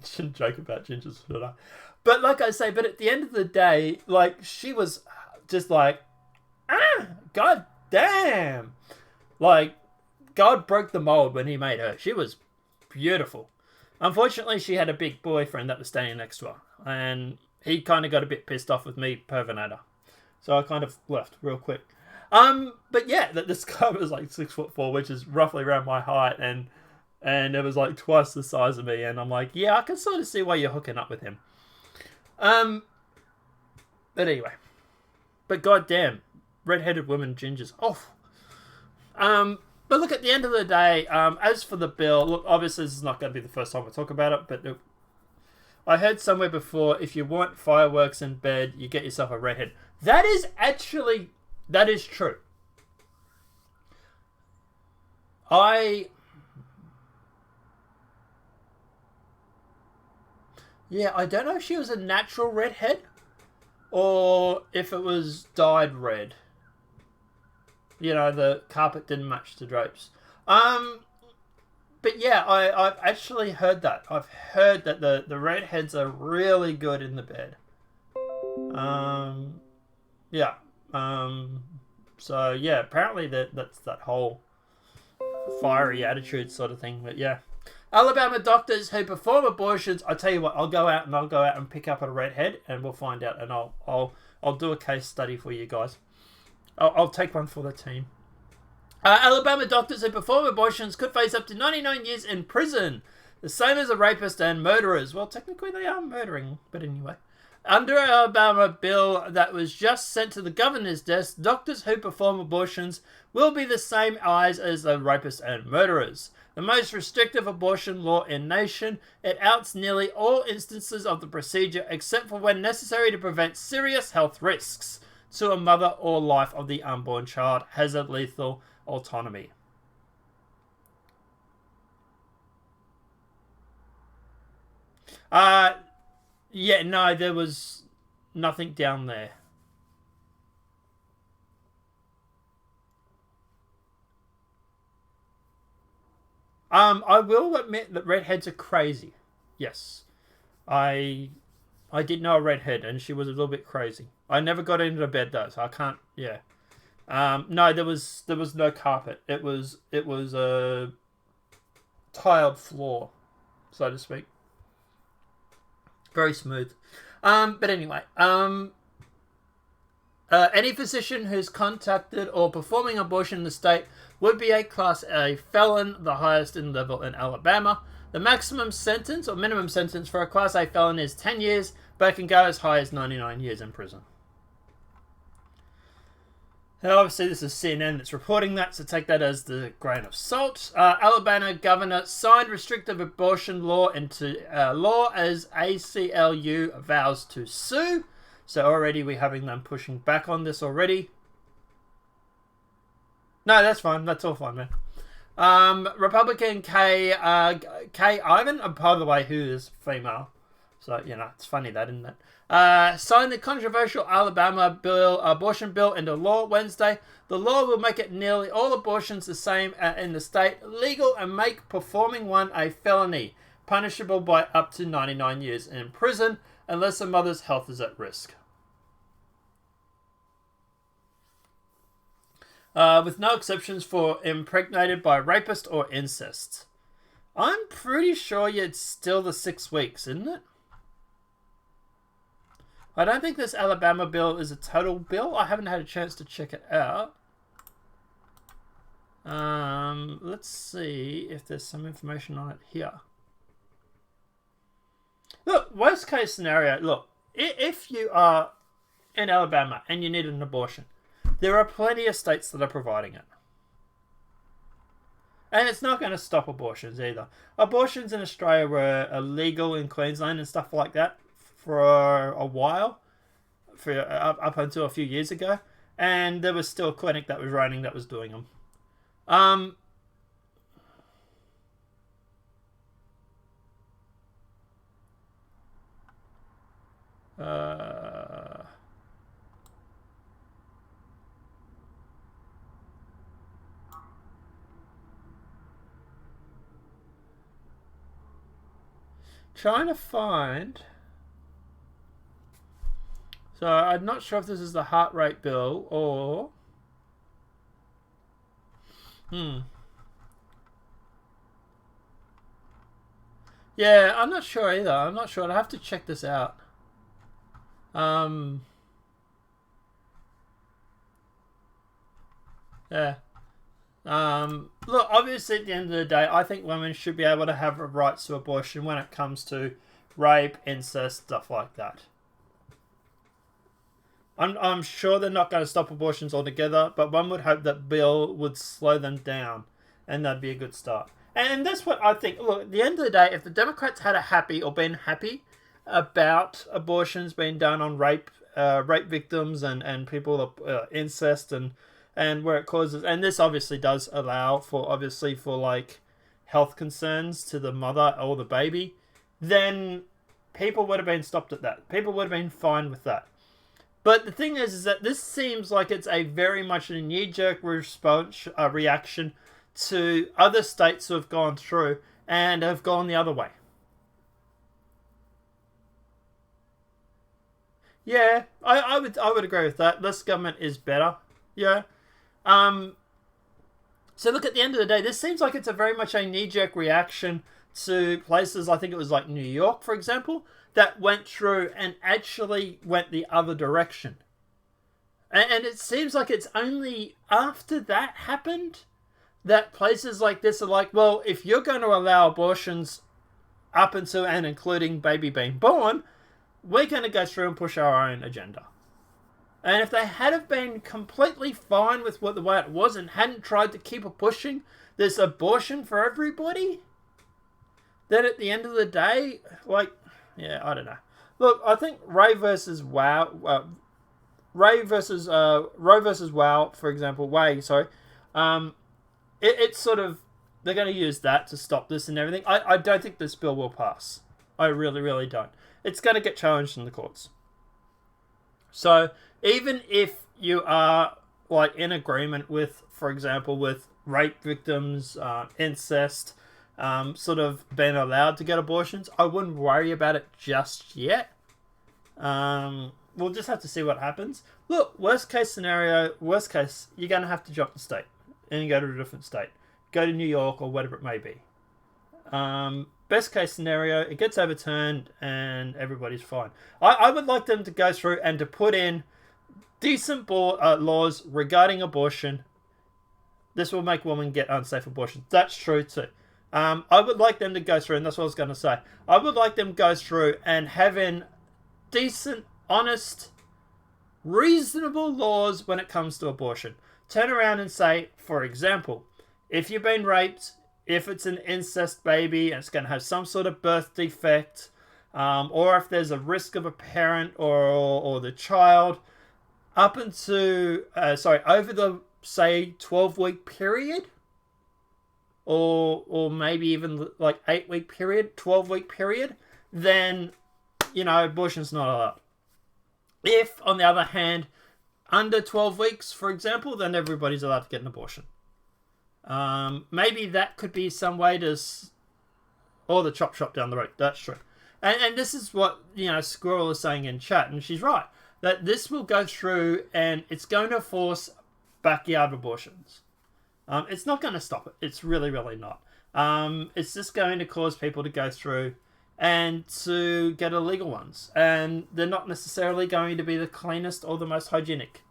shouldn't joke about gingers, should I? But like I say, but at the end of the day, like she was just like, god damn, like God broke the mold when he made her. She was beautiful. Unfortunately, she had a big boyfriend that was standing next to her, and he kind of got a bit pissed off with me, pervinator. So I kind of left real quick. But yeah, this guy was like 6'4", which is roughly around my height, and it was like twice the size of me, and I'm like, yeah, I can sort of see why you're hooking up with him. But anyway, but goddamn, redheaded women, gingers. Oh. But look, at the end of the day, as for the bill, look, obviously this is not going to be the first time we talk about it, but I heard somewhere before, if you want fireworks in bed, you get yourself a redhead. That is true. I don't know if she was a natural redhead or if it was dyed red. You know, the carpet didn't match the drapes. But yeah, I've actually heard that. I've heard that the redheads are really good in the bed. Yeah. So yeah, apparently that's that whole fiery attitude sort of thing. But yeah. Alabama doctors who perform abortions, I tell you what, I'll go out and pick up a redhead and we'll find out, and I'll do a case study for you guys. I'll take one for the team. Alabama doctors who perform abortions could face up to 99 years in prison. The same as a rapist and murderers. Well, technically they are murdering, but anyway. Under an Alabama bill that was just sent to the governor's desk, doctors who perform abortions will be the same eyes as the rapists and murderers. The most restrictive abortion law in nation, it outs nearly all instances of the procedure except for when necessary to prevent serious health risks to a mother or life of the unborn child, has a lethal autonomy. Yeah, no, there was nothing down there. I will admit that redheads are crazy. Yes. I did know a redhead, and she was a little bit crazy. I never got into the bed though, so I can't. Yeah. No, there was no carpet. It was a tiled floor, so to speak. Very smooth. But anyway, any physician who's contacted or performing abortion in the state would be a Class A felon, the highest in level in Alabama. The maximum sentence or minimum sentence for a Class A felon is 10 years, but it can go as high as 99 years in prison. Now, obviously, this is CNN that's reporting that, so take that as the grain of salt. Alabama governor signed restrictive abortion law into law as ACLU vows to sue. So already we're having them pushing back on this already. No, that's fine. That's all fine, man. Republican Kay Ivan, by the way, who is female. So, you know, it's funny that, isn't it? Signed the controversial Alabama abortion bill into law Wednesday. The law will make it nearly all abortions the same in the state legal and make performing one a felony, punishable by up to 99 years in prison unless a mother's health is at risk. With no exceptions for impregnated by rapist or incest. I'm pretty sure it's still the 6 weeks, isn't it? I don't think this Alabama bill is a total bill. I haven't had a chance to check it out. Let's see if there's some information on it here. Look, worst case scenario, look, if you are in Alabama and you need an abortion, there are plenty of states that are providing it. And it's not going to stop abortions either. Abortions in Australia were illegal in Queensland and stuff like that for a while, up until a few years ago, and there was still a clinic that was running that was doing them. Trying to find. So I'm not sure if this is the heart rate bill or. Yeah, I'm not sure either. I'm not sure. I'll have to check this out. Yeah. Look, obviously at the end of the day, I think women should be able to have rights to abortion when it comes to rape, incest, stuff like that. I'm sure they're not going to stop abortions altogether, but one would hope that bill would slow them down, and that'd be a good start. And that's what I think. Look, at the end of the day, if the Democrats had been happy about abortions being done on rape victims and people incest and where it causes, and this obviously does allow for like health concerns to the mother or the baby, then people would have been stopped at that. People would have been fine with that. But the thing is that this seems like it's a very much a knee-jerk response, reaction to other states who have gone through and have gone the other way. Yeah, I would agree with that. Less government is better. Yeah. So look, at the end of the day, this seems like it's a very much a knee-jerk reaction to places, I think it was like New York, for example, that went through and actually went the other direction. And it seems like it's only after that happened that places like this are like, well, if you're going to allow abortions up until and including baby being born, we're going to go through and push our own agenda. And if they had have been completely fine with the way it was and hadn't tried to keep pushing this abortion for everybody, then at the end of the day, like, yeah, I don't know. Look, I think Roe versus Wow, for example, it's sort of, they're going to use that to stop this and everything. I don't think this bill will pass. I really, really don't. It's going to get challenged in the courts. So even if you are like in agreement with, for example, with rape victims, incest, sort of being allowed to get abortions, I wouldn't worry about it just yet. We'll just have to see what happens. Look, worst case, you're going to have to drop the state and go to a different state. Go to New York or whatever it may be. Best case scenario, it gets overturned and everybody's fine. I would like them to go through and to put in decent laws regarding abortion. This will make women get unsafe abortions. That's true too. I would like them to go through, and that's what I was going to say. I would like them to go through and having decent, honest, reasonable laws when it comes to abortion. Turn around and say, for example, if you've been raped, if it's an incest baby and it's going to have some sort of birth defect, or if there's a risk of a parent or the child, up into, over the, say, 12-week period, or maybe even like 8-week period, 12-week period, then, abortion's not allowed. If, on the other hand, under 12 weeks, for example, then everybody's allowed to get an abortion. Maybe that could be some way to... Or the chop shop down the road. That's true. And this is what, Squirrel is saying in chat, and she's right. That this will go through and it's going to force backyard abortions. It's not going to stop it. It's really, really not. It's just going to cause people to go through and to get illegal ones. And they're not necessarily going to be the cleanest or the most hygienic.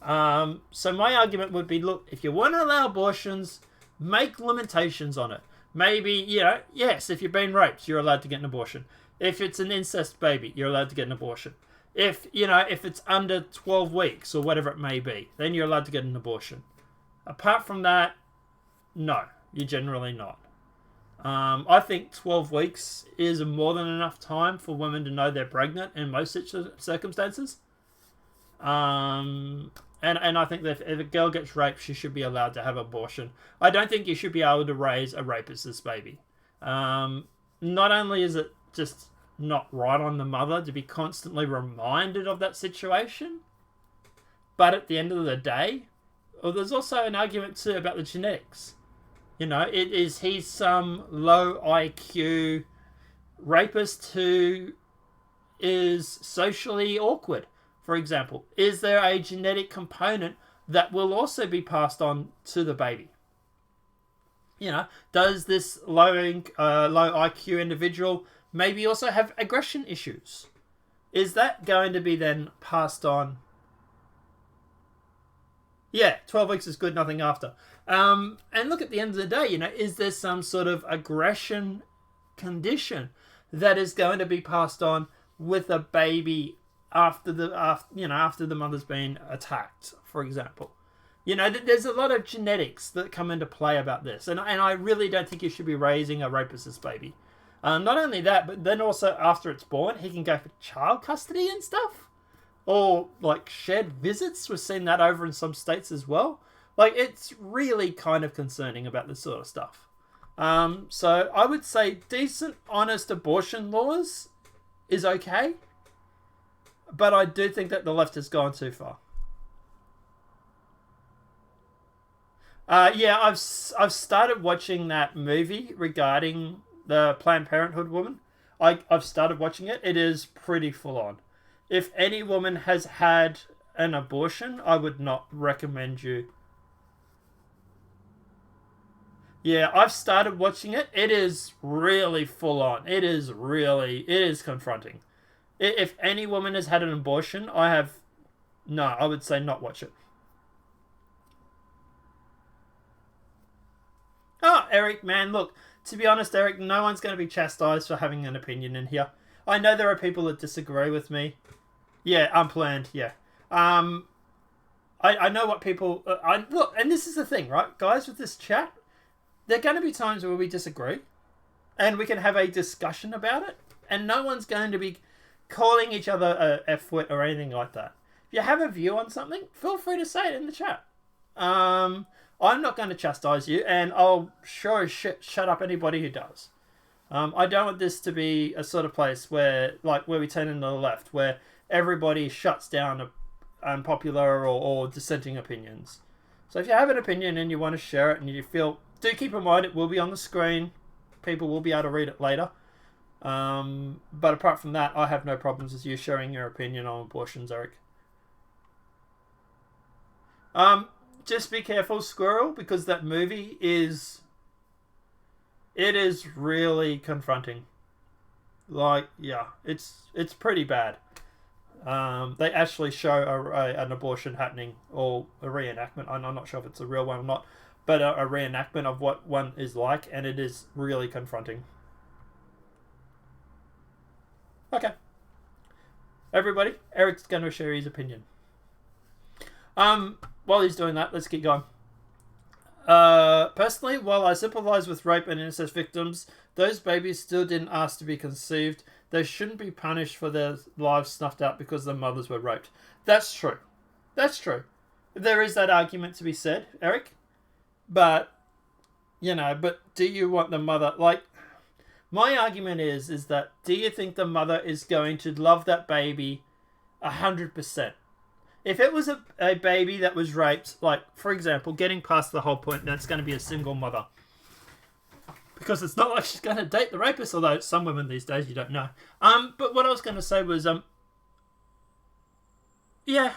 So my argument would be, look, if you want to allow abortions, make limitations on it. Maybe, yes, if you've been raped, you're allowed to get an abortion. If it's an incest baby, you're allowed to get an abortion. If it's under 12 weeks or whatever it may be, then you're allowed to get an abortion. Apart from that, no, you're generally not. I think 12 weeks is more than enough time for women to know they're pregnant in most circumstances. And I think that if a girl gets raped, she should be allowed to have an abortion. I don't think you should be able to raise a rapist's baby. Not only is it just not right on the mother to be constantly reminded of that situation. But at the end of the day, well, there's also an argument too about the genetics. You know, is he some low IQ rapist who is socially awkward, for example? Is there a genetic component that will also be passed on to the baby? You know, does this low IQ individual maybe also have aggression issues? Is that going to be then passed on? Yeah, 12 weeks is good, nothing after. And look, at the end of the day, you know, is there some sort of aggression condition that is going to be passed on with a baby after the mother's been attacked, for example? You know, there's a lot of genetics that come into play about this, and I really don't think you should be raising a rapist's baby. Not only that, but then also after it's born, he can go for child custody and stuff. Or, like, shared visits. We've seen that over in some states as well. Like, it's really kind of concerning about this sort of stuff. So I would say decent, honest abortion laws is okay. But I do think that the left has gone too far. Yeah, I've started watching that movie regarding the Planned Parenthood woman. I've started watching it. It is pretty full on. If any woman has had an abortion, I would not recommend you. Yeah, I've started watching it. It is really full on. It is confronting. If any woman has had an abortion, I would say not watch it. Oh, Eric, man, look, to be honest, Eric, no one's going to be chastised for having an opinion in here. I know there are people that disagree with me. Yeah, unplanned, yeah. I know what people... look, and this is the thing, right? Guys, with this chat, there are going to be times where we disagree, and we can have a discussion about it, and no one's going to be calling each other a F-word or anything like that. If you have a view on something, feel free to say it in the chat. I'm not going to chastise you, and I'll sure as shit shut up anybody who does. I don't want this to be a sort of place where we turn into the left, where everybody shuts down unpopular or dissenting opinions. So if you have an opinion and you want to share it and you feel... Do keep in mind it will be on the screen. People will be able to read it later. But apart from that, I have no problems with you sharing your opinion on abortions, Eric. Just be careful, Squirrel, because that movie is... It is really confronting. Like, yeah, it's pretty bad. They actually show an abortion happening, or a reenactment. I'm not sure if it's a real one or not, but a reenactment of what one is like, and it is really confronting. Okay. Everybody, Eric's going to share his opinion. While he's doing that, let's keep going. Personally, while I sympathise with rape and incest victims, those babies still didn't ask to be conceived. They shouldn't be punished for their lives snuffed out because their mothers were raped. That's true. That's true. There is that argument to be said, Eric. But, but do you want the mother... Like, my argument is that do you think the mother is going to love that baby 100%? If it was a baby that was raped, like, for example, getting past the whole point that it's going to be a single mother. Because it's not like she's going to date the rapist, although some women these days, you don't know. But what I was going to say was, yeah.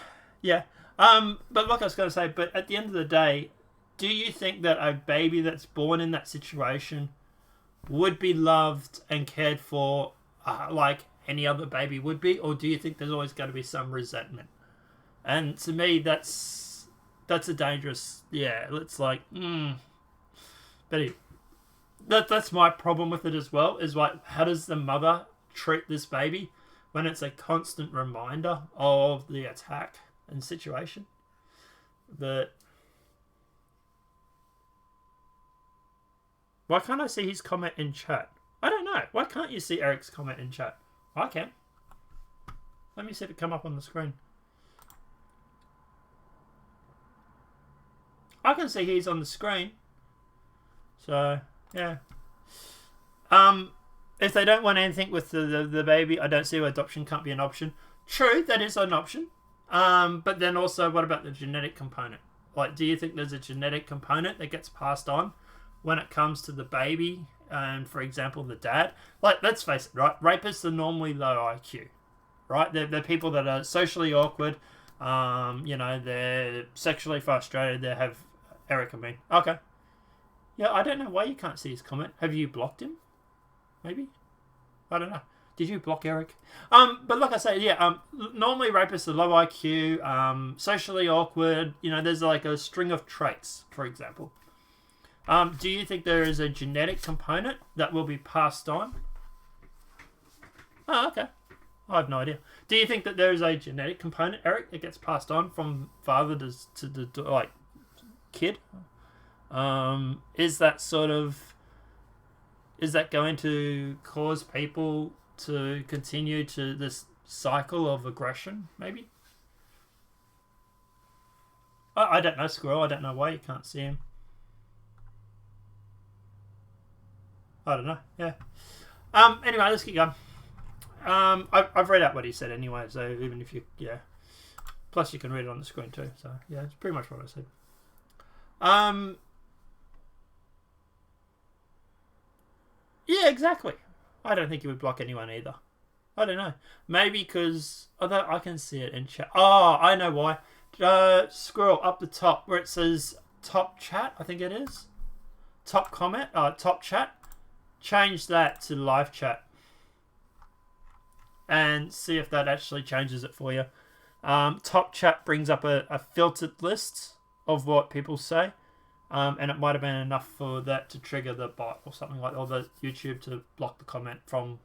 But like I was going to say, but at the end of the day, do you think that a baby that's born in that situation would be loved and cared for like any other baby would be? Or do you think there's always going to be some resentment? And to me, that's a dangerous... Yeah, it's like... But that's my problem with it as well, is like, how does the mother treat this baby when it's a constant reminder of the attack and situation? But... Why can't I see his comment in chat? I don't know. Why can't you see Eric's comment in chat? I can. Let me see if it come up on the screen. I can see he's on the screen. So, yeah. if they don't want anything with the baby, I don't see why adoption can't be an option. True, that is an option. But then also, what about the genetic component? Like, do you think there's a genetic component that gets passed on when it comes to the baby and, for example, the dad? Like, let's face it, right? Rapists are normally low IQ, right? They're people that are socially awkward. They're sexually frustrated. They have Eric, I mean. Okay. Yeah, I don't know why you can't see his comment. Have you blocked him? Maybe? I don't know. Did you block Eric? But like I say, yeah, normally rapists are low IQ, socially awkward. There's like a string of traits, for example. Do you think there is a genetic component that will be passed on? Oh, okay. I have no idea. Do you think that there is a genetic component, Eric, that gets passed on from father to the kid? Is that going to cause people to continue to this cycle of aggression, maybe? I don't know, Squirrel. I don't know why you can't see him. I don't know. Yeah. Anyway, let's keep going. I've read out what he said anyway, so even if you... Yeah. Plus you can read it on the screen too, so yeah, it's pretty much what I said. Yeah, exactly. I don't think he would block anyone either. I don't know. Maybe because... Although I can see it in chat. Oh, I know why. Scroll up the top where it says top chat, I think it is. Top comment, top chat. Change that to live chat. And see if that actually changes it for you. Top chat brings up a filtered list of what people say. And it might have been enough for that to trigger the bot or something like, or the YouTube to block the comment from,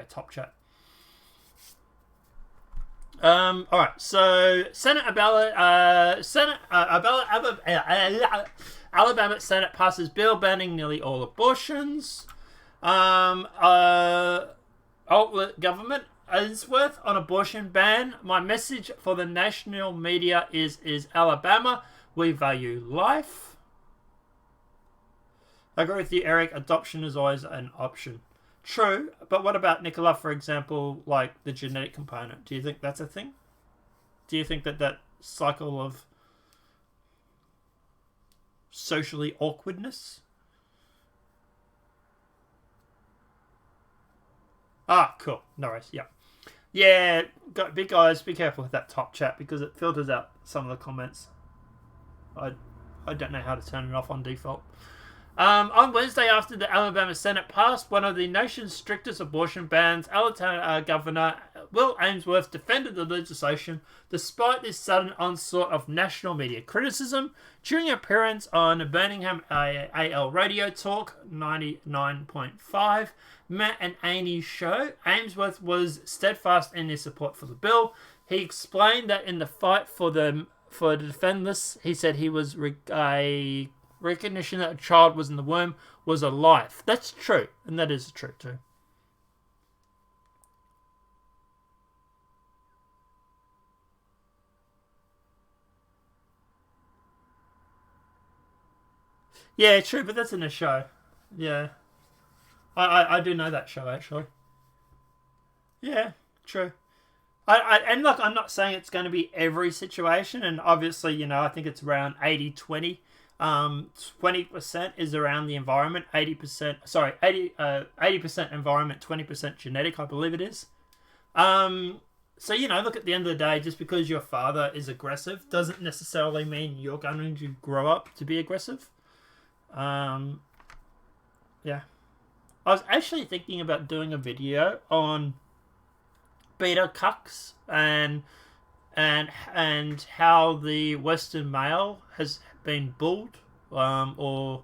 top chat. All right. So Alabama Senate passes bill banning nearly all abortions. Outlet government Ainsworth on abortion ban. My message for the national media is Alabama. We value life. I agree with you, Eric. Adoption is always an option. True, but what about Nicola, for example, like the genetic component? Do you think that's a thing? Do you think that cycle of socially awkwardness? Ah, cool. No worries. Yeah. Yeah, big guys, be careful with that top chat because it filters out some of the comments. I don't know how to turn it off on default. On Wednesday, after the Alabama Senate passed one of the nation's strictest abortion bans, Alabama Governor Will Ainsworth defended the legislation despite this sudden onslaught of national media criticism. During an appearance on Birmingham AL Radio Talk 99.5, Matt and Amy's show, Ainsworth was steadfast in his support for the bill. He explained that in the fight to defend this, he said he was a recognition that a child was in the womb was a life. That's true, and that is true too. Yeah, true, but that's in a show. Yeah. I do know that show, actually. Yeah, true. And look, I'm not saying it's going to be every situation, and obviously, I think it's around 80-20. 20% is around the environment, 80% environment, 20% genetic, I believe it is. So, look, at the end of the day, just because your father is aggressive doesn't necessarily mean you're going to grow up to be aggressive. Yeah. I was actually thinking about doing a video on beta cucks and how the Western male has been bulled or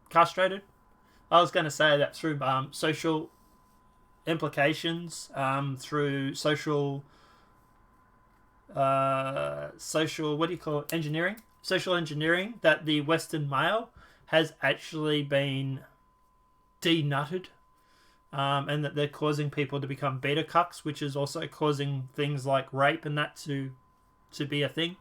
castrated. I was going to say that through social implications, through social what do you call it? Engineering. Social engineering, that the Western male has actually been denutted. And that they're causing people to become beta cucks, which is also causing things like rape and that to be a thing.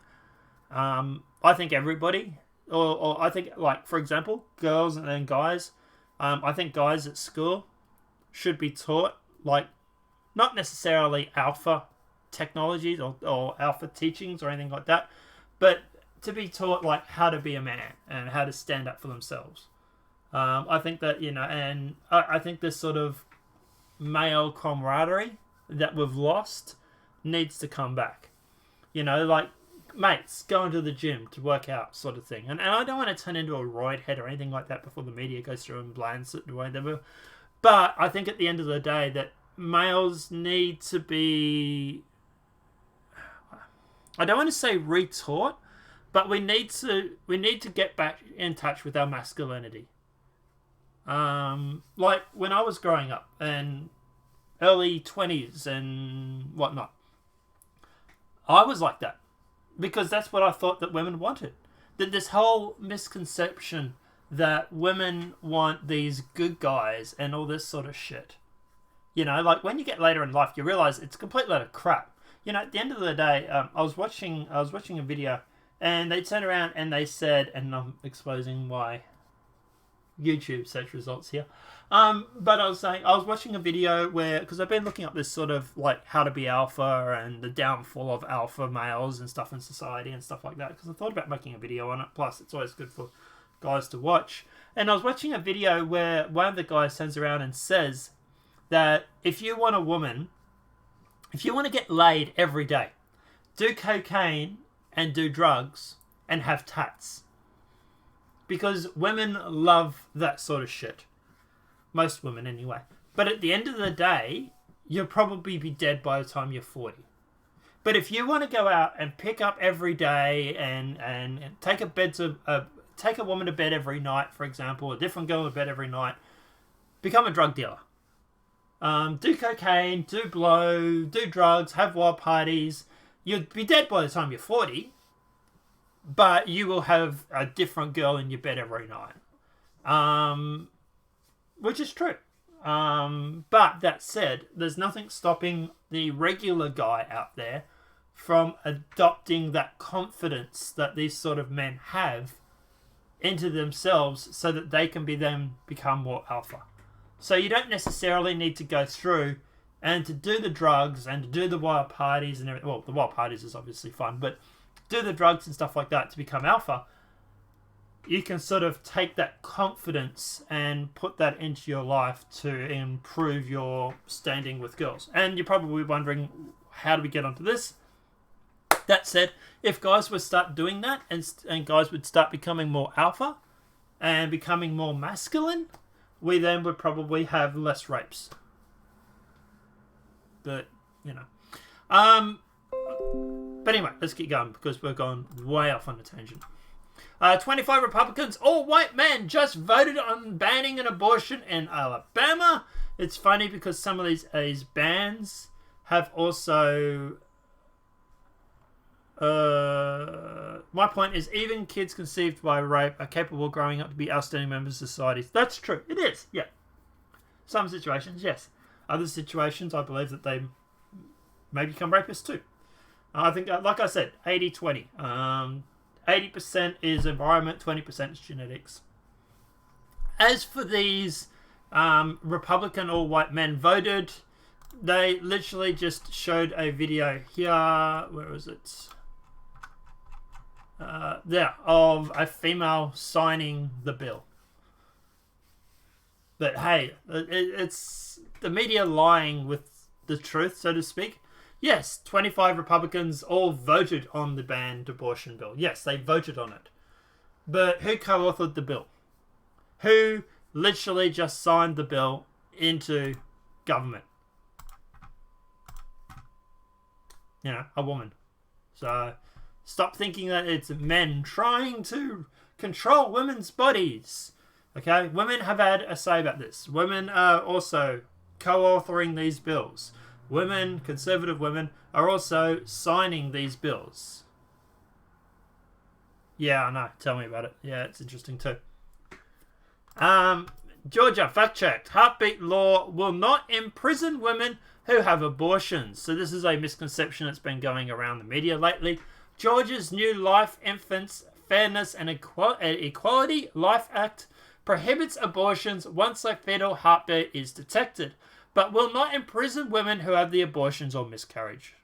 I think everybody or I think, like, for example, girls and then guys, I think guys at school should be taught, like, not necessarily alpha technologies or alpha teachings or anything like that, but to be taught, like, how to be a man and how to stand up for themselves. I think that, you know, and I think this sort of male camaraderie that we've lost needs to come back. You know, like, mates going to the gym to work out sort of thing. And I don't want to turn into a roid head or anything like that before the media goes through and blands it the way they will. But I think at the end of the day that males need to be, I don't want to say retaught, but we need to get back in touch with our masculinity. Like when I was growing up and early 20s and whatnot, I was like that because that's what I thought that women wanted. That this whole misconception that women want these good guys and all this sort of shit. You know, like when you get later in life, you realize it's a complete load of crap. You know, at the end of the day, I was watching a video, and they turned around and they said, and I'm exposing my YouTube search results here. But I was watching a video where, because I've been looking up this sort of like how to be alpha and the downfall of alpha males and stuff in society and stuff like that, because I thought about making a video on it. Plus, it's always good for guys to watch. And I was watching a video where one of the guys turns around and says that if you want a woman, if you want to get laid every day, do cocaine and do drugs and have tats. Because women love that sort of shit. Most women, anyway. But at the end of the day, you'll probably be dead by the time you're 40. But if you want to go out and pick up every day and take take a woman to bed every night, for example, a different girl to bed every night, become a drug dealer. Do cocaine, do blow, do drugs, have wild parties. You'll be dead by the time you're 40. But you will have a different girl in your bed every night. Which is true. But that said, there's nothing stopping the regular guy out there from adopting that confidence that these sort of men have into themselves so that they can become more alpha. So you don't necessarily need to go through and to do the drugs and to do the wild parties and everything. Well, the wild parties is obviously fun, but do the drugs and stuff like that to become alpha. You can sort of take that confidence and put that into your life to improve your standing with girls. And you're probably wondering, how do we get onto this? That said, if guys would start doing that and guys would start becoming more alpha and becoming more masculine, we then would probably have less rapes. But, you know. But anyway, let's keep going because we're going way off on a tangent. 25 Republicans, all white men, just voted on banning an abortion in Alabama. It's funny because some of these bans have also... my point is, even kids conceived by rape are capable of growing up to be outstanding members of society. That's true. It is, yeah. Some situations, yes. Other situations, I believe that they may become rapists too. I think, like I said, 80-20. 80% is environment, 20% is genetics. As for these Republican all-white men voted, they literally just showed a video here. Where is it? There, of a female signing the bill. But hey, it's the media lying with the truth, so to speak. Yes, 25 Republicans all voted on the banned abortion bill. Yes, they voted on it. But who co-authored the bill? Who literally just signed the bill into government? You know, a woman. So stop thinking that it's men trying to control women's bodies. Okay, women have had a say about this. Women are also co-authoring these bills. Women, conservative women, are also signing these bills. Yeah, I know. Tell me about it. Yeah, it's interesting too. Georgia, fact-checked. Heartbeat law will not imprison women who have abortions. So this is a misconception that's been going around the media lately. Georgia's new life infants Fairness and Equality Life Act prohibits abortions once a fetal heartbeat is detected, but will not imprison women who have the abortions or miscarriage.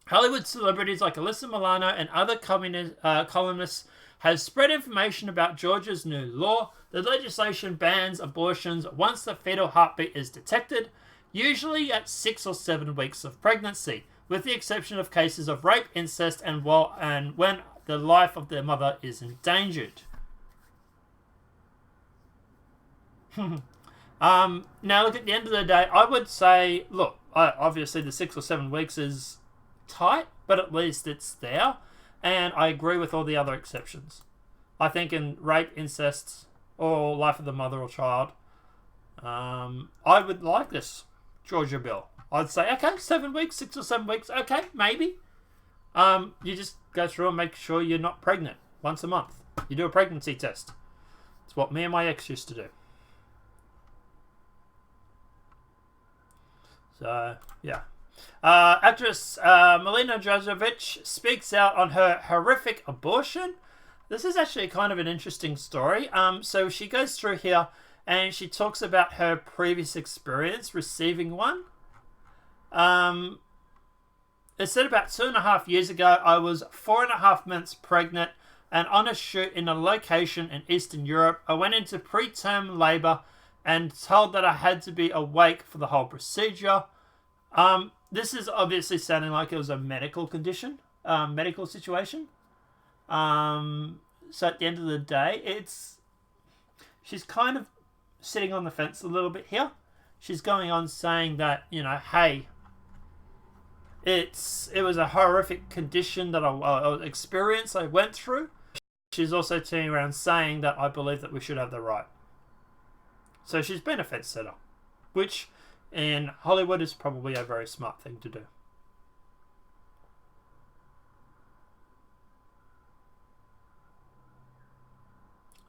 Hollywood celebrities like Alyssa Milano and other columnists have spread information about Georgia's new law. The legislation bans abortions once the fetal heartbeat is detected, usually at 6 or 7 weeks of pregnancy, with the exception of cases of rape, incest, and when the life of their mother is endangered. Now, look, at the end of the day, I would say, look, obviously the 6 or 7 weeks is tight, but at least it's there, and I agree with all the other exceptions. I think in rape, incest, or life of the mother or child, I would like this Georgia bill. I'd say, okay, 7 weeks, 6 or 7 weeks, okay, maybe. You just go through and make sure you're not pregnant once a month. You do a pregnancy test. It's what me and my ex used to do. So, yeah. Actress Melina Jovovich speaks out on her horrific abortion. This is actually kind of an interesting story. So she goes through here and she talks about her previous experience receiving one. It said about 2.5 years ago, I was 4.5 months pregnant and on a shoot in a location in Eastern Europe. I went into preterm labour and told that I had to be awake for the whole procedure. This is obviously sounding like it was a medical condition, medical situation. So at the end of the day, she's kind of sitting on the fence a little bit here. She's going on saying that, you know, hey, it was a horrific condition that experience I went through. She's also turning around saying that I believe that we should have the right. So she's been a fence setter, which in Hollywood is probably a very smart thing to do.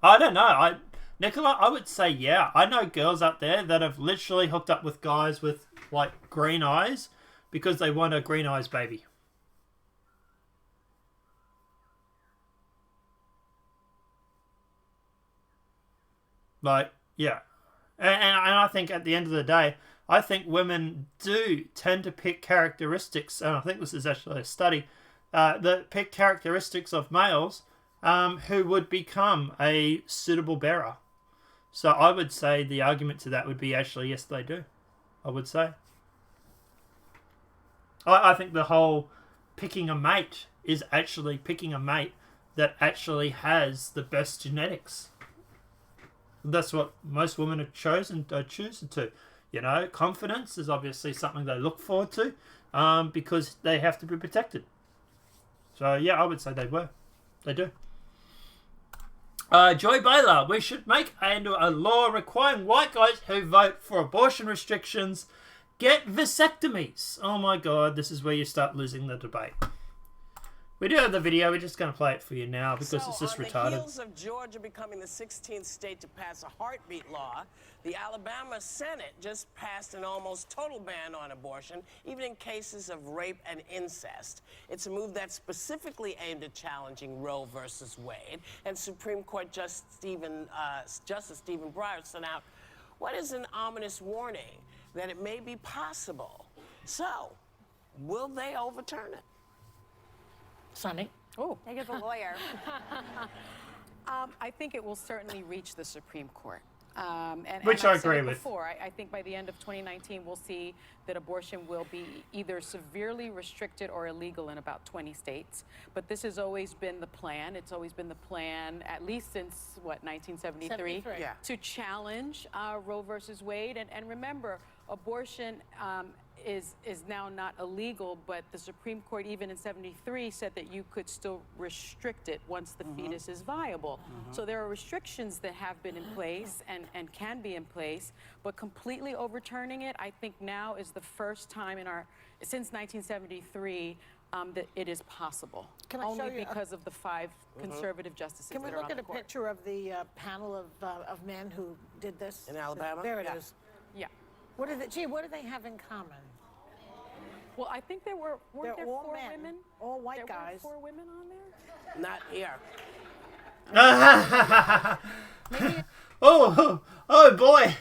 I don't know. Nicola, I would say yeah. I know girls out there that have literally hooked up with guys with like green eyes because they want a green eyes baby. Like, yeah. And I think at the end of the day, I think women do tend to pick characteristics, and I think this is actually a study, that pick characteristics of males who would become a suitable bearer. So I would say the argument to that would be actually, yes, they do. I would say. I think the whole picking a mate is actually picking a mate that actually has the best genetics. That's what most women have chosen to. You know, confidence is obviously something they look forward to because they have to be protected. So, yeah, I would say they were. They do. Joy Baylor, we should make a law requiring white guys who vote for abortion restrictions get vasectomies. Oh my god, this is where you start losing the debate. We do have the video, we're just going to play it for you now because it's just retarded. On the heels of Georgia becoming the 16th state to pass a heartbeat law, the Alabama Senate just passed an almost total ban on abortion, even in cases of rape and incest. It's a move that's specifically aimed at challenging Roe versus Wade. And Supreme Court Justice Stephen Breyer sent out what is an ominous warning that it may be possible. So, will they overturn it? Sonny? Oh. Take it as a lawyer. I think it will certainly reach the Supreme Court. Which I agree with. I think by the end of 2019, we'll see that abortion will be either severely restricted or illegal in about 20 states. But this has always been the plan. It's always been the plan, at least since, 1973? Yeah. To challenge Roe versus Wade. And remember, abortion is now not illegal, but the Supreme Court, even in 73, said that you could still restrict it once the fetus is viable. So there are restrictions that have been in place and can be in place, but completely overturning it, I think now is the first time since 1973, that it is possible. Can I show only you because of the 5 conservative justices Can we that are look on at a the court. picture of the panel of men who did this? In Alabama? There it is. Yeah. What do they have in common? Well, I think there weren't They're there all 4 men, women? all white There guys. weren't 4 women on there? Not here. oh boy.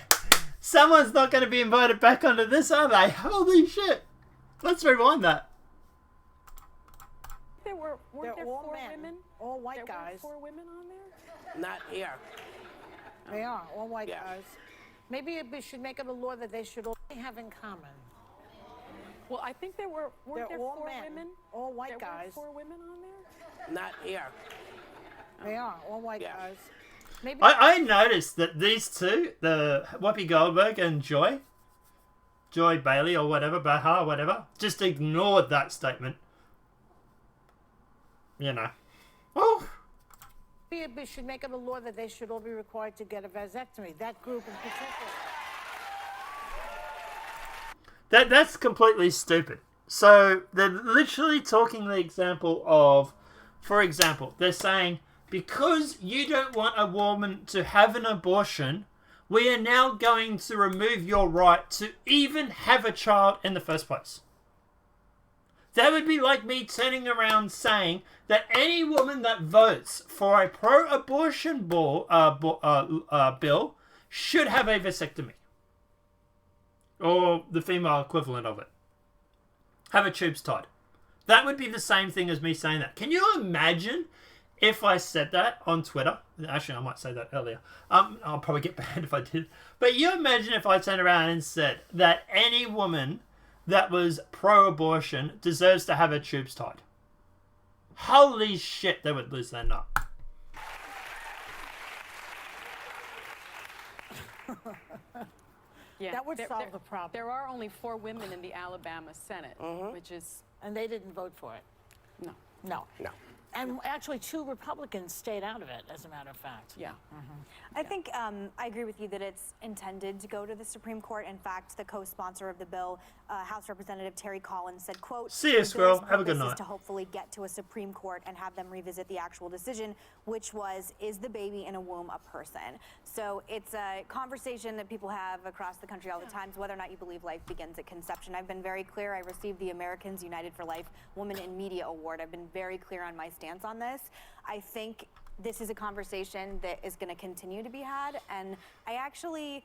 Someone's not going to be invited back onto this, are they? Holy shit. Let's rewind that. Weren't They're there all 4 men, women? all white There guys. weren't 4 women on there? Not here. They are, all white Yeah. guys. Maybe we should make it a law that they should all have in common. Well, I think weren't They're there all 4 men, women? all white There guys. weren't 4 women on there? Not here. They are, all white Yeah. guys. Maybe I noticed that these two, the Whoopi Goldberg and Joy Bailey or whatever, Baha, whatever, just ignored that statement. You know. Oh. maybe we should make it a law that they should all be required to get a vasectomy. That group in particular. That's completely stupid. So they're literally talking the example of, for example, they're saying, because you don't want a woman to have an abortion, we are now going to remove your right to even have a child in the first place. That would be like me turning around saying that any woman that votes for a pro-abortion bill should have a vasectomy. Or the female equivalent of it. Have her tubes tied. That would be the same thing as me saying that. Can you imagine if I said that on Twitter? Actually, I might say that earlier. I'll probably get banned if I did. But you imagine if I turned around and said that any woman that was pro-abortion deserves to have her tubes tied. Holy shit, they would lose their nut. Yeah, That would solve the problem. There are only 4 women in the Alabama Senate, which is... And they didn't vote for it. No. No. No. And actually 2 Republicans stayed out of it, as a matter of fact. Yeah. I think I agree with you that it's intended to go to the Supreme Court. In fact, the co-sponsor of the bill, House Representative Terry Collins, said, quote, See you, "The squirrel. bill's Have a good purpose is night." to hopefully get to a Supreme Court and have them revisit the actual decision, which was, is the baby in a womb a person? So it's a conversation that people have across the country all the time, whether or not you believe life begins at conception. I've been very clear. I received the Americans United for Life Woman in Media Award. I've been very clear on my stance on this. I think this is a conversation that is going to continue to be had, and I actually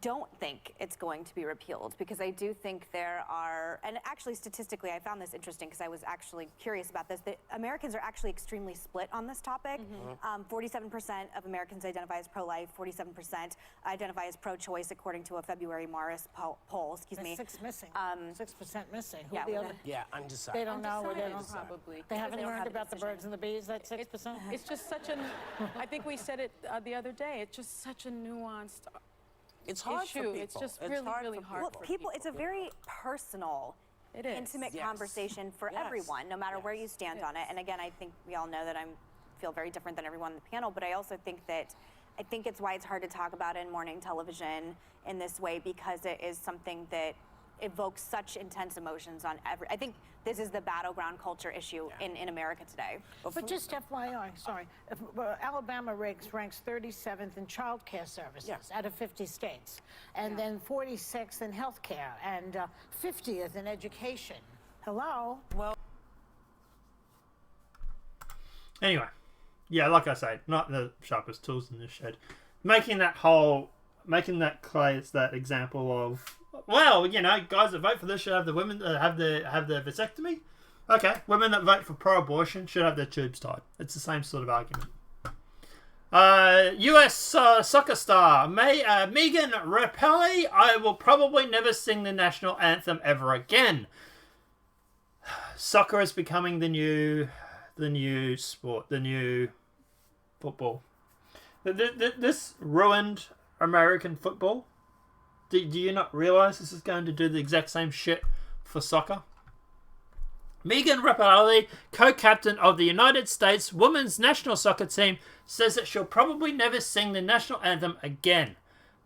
don't think it's going to be repealed, because I do think there are, and actually statistically I found this interesting because I was actually curious about this, that Americans are actually extremely split on this topic. 47% of Americans identify as pro-life, 47% identify as pro-choice, according to a February Morris poll. Excuse me. 6 missing. 6% missing. Who Yeah, the well, other? Yeah, undecided. They don't know. Or they don't. Probably. They haven't They don't learned have a about the decision. birds and the bees. That 6%. It's just such an... I think we said it the other day. It's just such a nuanced It's hard issue. for people. It's just It's really, hard really for hard Well, for people, it's a very personal, It is. intimate Yes. conversation for Yes. everyone, no matter where you stand on it. And again, I think we all know that I feel very different than everyone on the panel, but I also think it's why it's hard to talk about in morning television in this way, because it is something that evokes such intense emotions on I think this is the battleground culture issue in America today. But just FYI, sorry, Alabama ranks 37th in child care services out of 50 states, and then 46th in health care, and 50th in education. Hello? Well, Anyway, yeah, like I say, not the sharpest tools in the shed. Making that Clay, it's that example of, well, you know, guys that vote for this should have the women have the vasectomy. Okay, women that vote for pro-abortion should have their tubes tied. It's the same sort of argument. U.S. soccer star Megan Rapinoe, I will probably never sing the national anthem ever again. Soccer is becoming the new sport, the new football. This ruined American football. Do you not realize this is going to do the exact same shit for soccer? Megan Rapinoe, co-captain of the United States women's national soccer team, says that she'll probably never sing the national anthem again.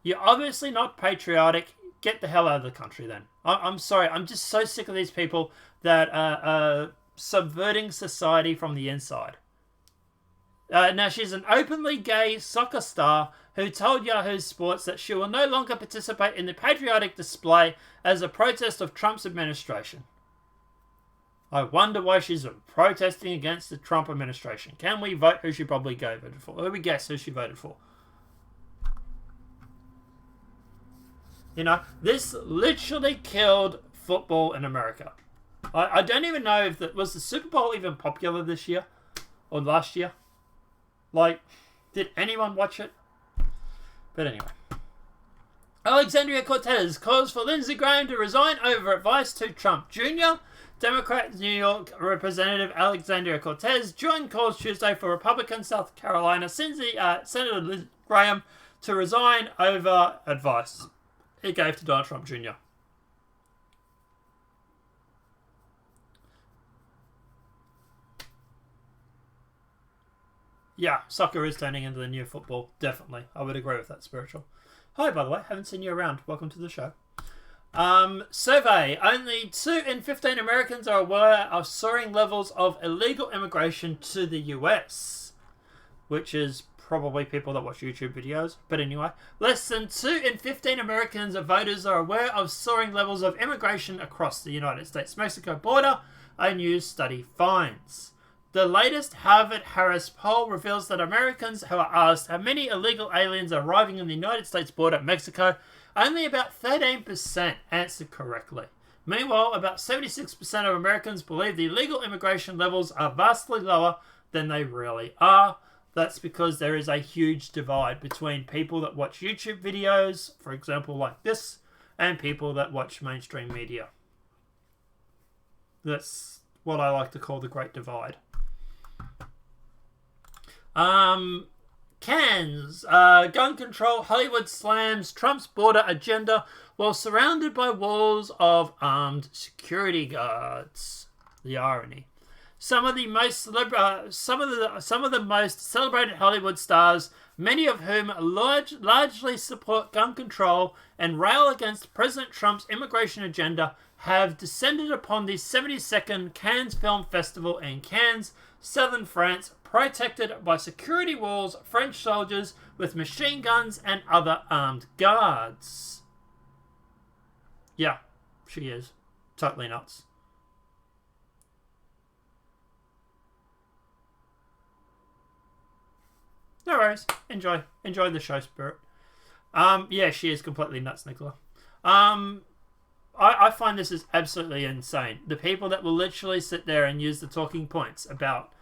You're obviously not patriotic. Get the hell out of the country then. I'm sorry. I'm just so sick of these people that are subverting society from the inside. Now, she's an openly gay soccer star who told Yahoo Sports that she will no longer participate in the patriotic display as a protest of Trump's administration. I wonder why she's protesting against the Trump administration. Can we vote who she probably voted for? Who we guess who she voted for? You know, this literally killed football in America. I don't even know if was the Super Bowl even popular this year or last year. Like, did anyone watch it? But anyway. Alexandria Cortez calls for Lindsey Graham to resign over advice to Trump Jr. Democrat New York Representative Alexandria Cortez joined calls Tuesday for Republican South Carolina Senator Lindsey Graham to resign over advice he gave to Donald Trump Jr. Yeah, soccer is turning into the new football. Definitely. I would agree with that, Spiritual. Hi, by the way. Haven't seen you around. Welcome to the show. Survey. Only 2 in 15 Americans are aware of soaring levels of illegal immigration to the US. Which is probably people that watch YouTube videos. But anyway, less than 2 in 15 Americans voters are aware of soaring levels of immigration across the United States-Mexico border, a new study finds. The latest Harvard-Harris poll reveals that Americans who are asked how many illegal aliens are arriving in the United States border at Mexico, only about 13% answered correctly. Meanwhile, about 76% of Americans believe the illegal immigration levels are vastly lower than they really are. That's because there is a huge divide between people that watch YouTube videos, for example, like this, and people that watch mainstream media. That's what I like to call the Great Divide. Cans. Gun control. Hollywood slams Trump's border agenda while surrounded by walls of armed security guards. The irony. Some of the most celebrated Hollywood stars, many of whom largely support gun control and rail against President Trump's immigration agenda, have descended upon the 72nd Cannes Film Festival in Cannes, southern France, protected by security walls, French soldiers with machine guns and other armed guards. Yeah, she is. Totally nuts. No worries. Enjoy the show, Spirit. Yeah, she is completely nuts, Nicola. I find this is absolutely insane. The people that will literally sit there and use the talking points about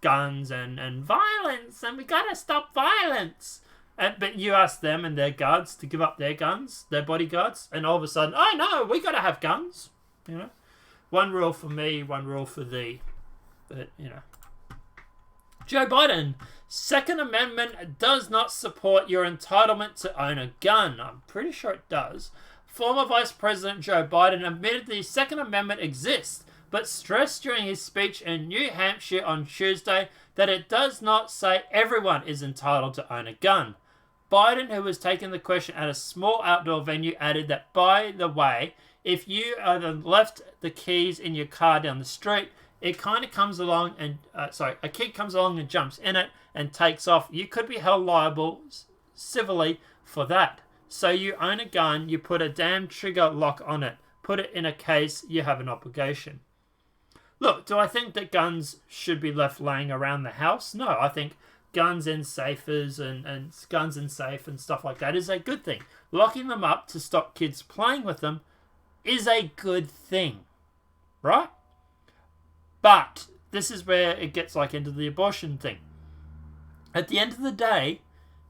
guns and violence, and we gotta stop violence. But you ask them and their guards to give up their guns, their bodyguards, and all of a sudden, oh no, we gotta have guns. You know, one rule for me, one rule for thee. But you know, Joe Biden, Second Amendment does not support your entitlement to own a gun. I'm pretty sure it does. Former Vice President Joe Biden admitted the Second Amendment exists, but stressed during his speech in New Hampshire on Tuesday that it does not say everyone is entitled to own a gun. Biden, who was taking the question at a small outdoor venue, added that, by the way, if you left the keys in your car down the street, it kind of comes along and, a kid comes along and jumps in it and takes off. You could be held liable civilly for that. So you own a gun, you put a damn trigger lock on it, put it in a case, you have an obligation. Look, do I think that guns should be left laying around the house? No, I think guns in safes and guns in safe and stuff like that is a good thing. Locking them up to stop kids playing with them is a good thing, right? But this is where it gets like into the abortion thing. At the end of the day,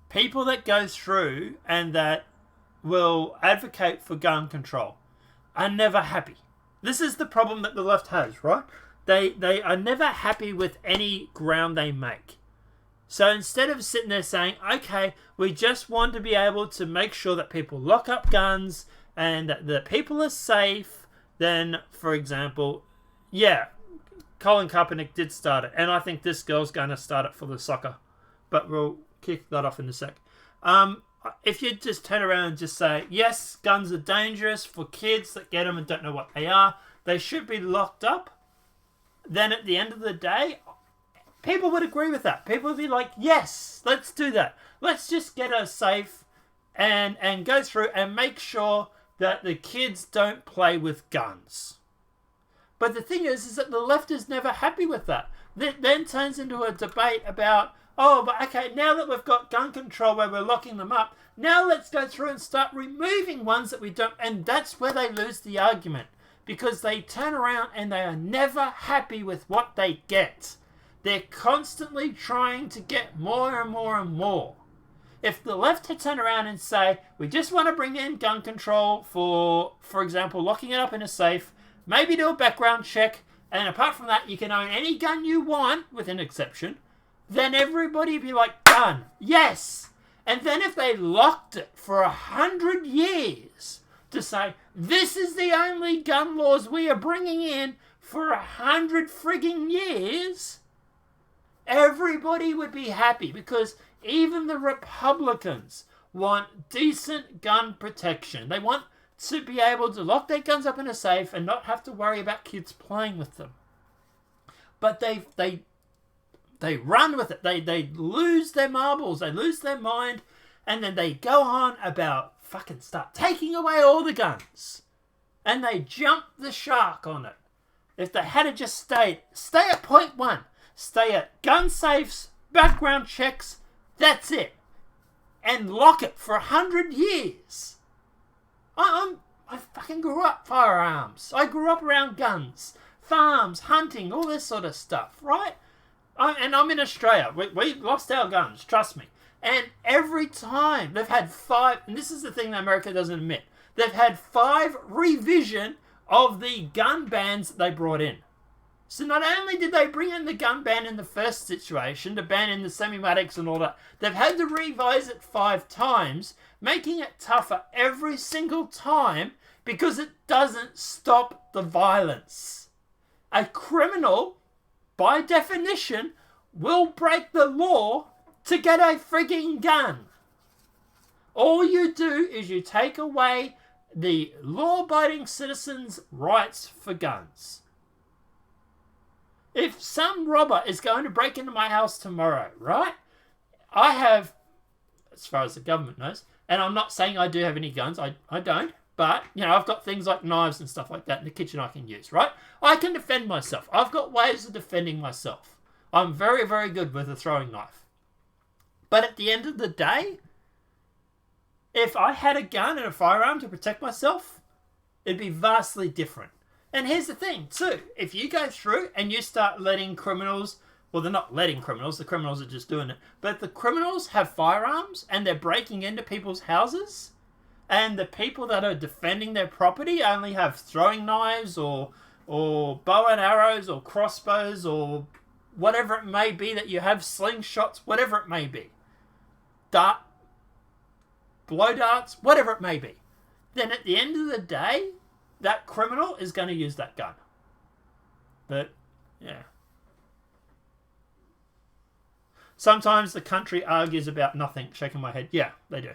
people that go through and that will advocate for gun control are never happy. This is the problem that the left has, right? They are never happy with any ground they make. So instead of sitting there saying, okay, we just want to be able to make sure that people lock up guns and that the people are safe, then, for example, yeah, Colin Kaepernick did start it. And I think this girl's going to start it for the soccer. But we'll kick that off in a sec. If you just turn around and just say, yes, guns are dangerous for kids that get them and don't know what they are, they should be locked up, then at the end of the day, people would agree with that. People would be like, yes, let's do that. Let's just get her safe and go through and make sure that the kids don't play with guns. But the thing is that the left is never happy with that. That then turns into a debate about, oh, but okay, now that we've got gun control where we're locking them up, now let's go through and start removing ones that we don't. And that's where they lose the argument. Because they turn around and they are never happy with what they get. They're constantly trying to get more and more and more. If the left had turned around and say, we just want to bring in gun control for example, locking it up in a safe, maybe do a background check, and apart from that, you can own any gun you want, with an exception, then everybody would be like, done. Yes! And then if they locked it for 100 years to say, this is the only gun laws we are bringing in for 100 frigging years, everybody would be happy, because even the Republicans want decent gun protection. They want to be able to lock their guns up in a safe and not have to worry about kids playing with them. But they run with it. They lose their marbles. They lose their mind. And then they go on about fucking start taking away all the guns. And they jump the shark on it. If they had to just stay at point one. Stay at gun safes, background checks. That's it. And lock it for 100 years. I fucking grew up firearms. I grew up around guns, farms, hunting, all this sort of stuff, right? And I'm in Australia. We lost our guns, trust me. And every time they've had 5, and this is the thing that America doesn't admit, they've had 5 revision of the gun bans that they brought in. So not only did they bring in the gun ban in the first situation, to ban in the semi-automatics and all that, they've had to revise it 5 times, making it tougher every single time because it doesn't stop the violence. A criminal, by definition, will break the law to get a frigging gun. All you do is you take away the law-abiding citizens' rights for guns. If some robber is going to break into my house tomorrow, right? I have, as far as the government knows, and I'm not saying I do have any guns, I don't, but, you know, I've got things like knives and stuff like that in the kitchen I can use, right? I can defend myself. I've got ways of defending myself. I'm very, very good with a throwing knife. But at the end of the day, if I had a gun and a firearm to protect myself, it'd be vastly different. And here's the thing, too. If you go through and you start letting criminals, well, they're not letting criminals, the criminals are just doing it, but the criminals have firearms and they're breaking into people's houses, and the people that are defending their property only have throwing knives or bow and arrows or crossbows or whatever it may be that you have, slingshots, whatever it may be. Blow darts, whatever it may be. Then at the end of the day, that criminal is going to use that gun. But, yeah. Sometimes the country argues about nothing. Shaking my head. Yeah, they do.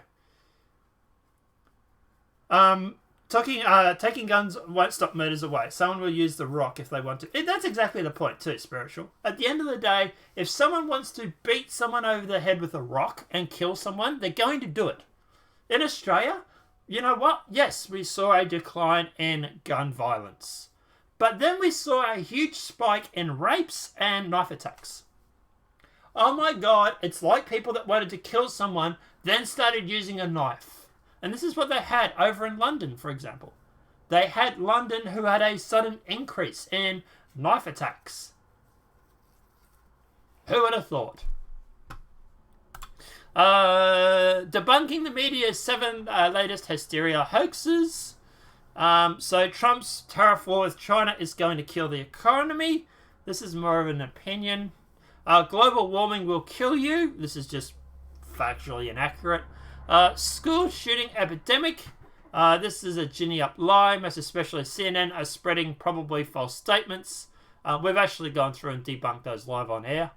Taking guns won't stop murders away. Someone will use the rock if they want to. That's exactly the point too, Spiritual. At the end of the day, if someone wants to beat someone over the head with a rock and kill someone, they're going to do it. In Australia, you know what? Yes, we saw a decline in gun violence. But then we saw a huge spike in rapes and knife attacks. Oh my God, it's like people that wanted to kill someone then started using a knife. And this is what they had over in London, for example. They had London who had a sudden increase in knife attacks. Who would have thought? Debunking the media's 7 latest hysteria hoaxes. So Trump's tariff war with China is going to kill the economy. This is more of an opinion. Global warming will kill you. This is just factually inaccurate. School shooting epidemic. This is a ginny-up lie. Most especially CNN are spreading probably false statements. We've actually gone through and debunked those live on air.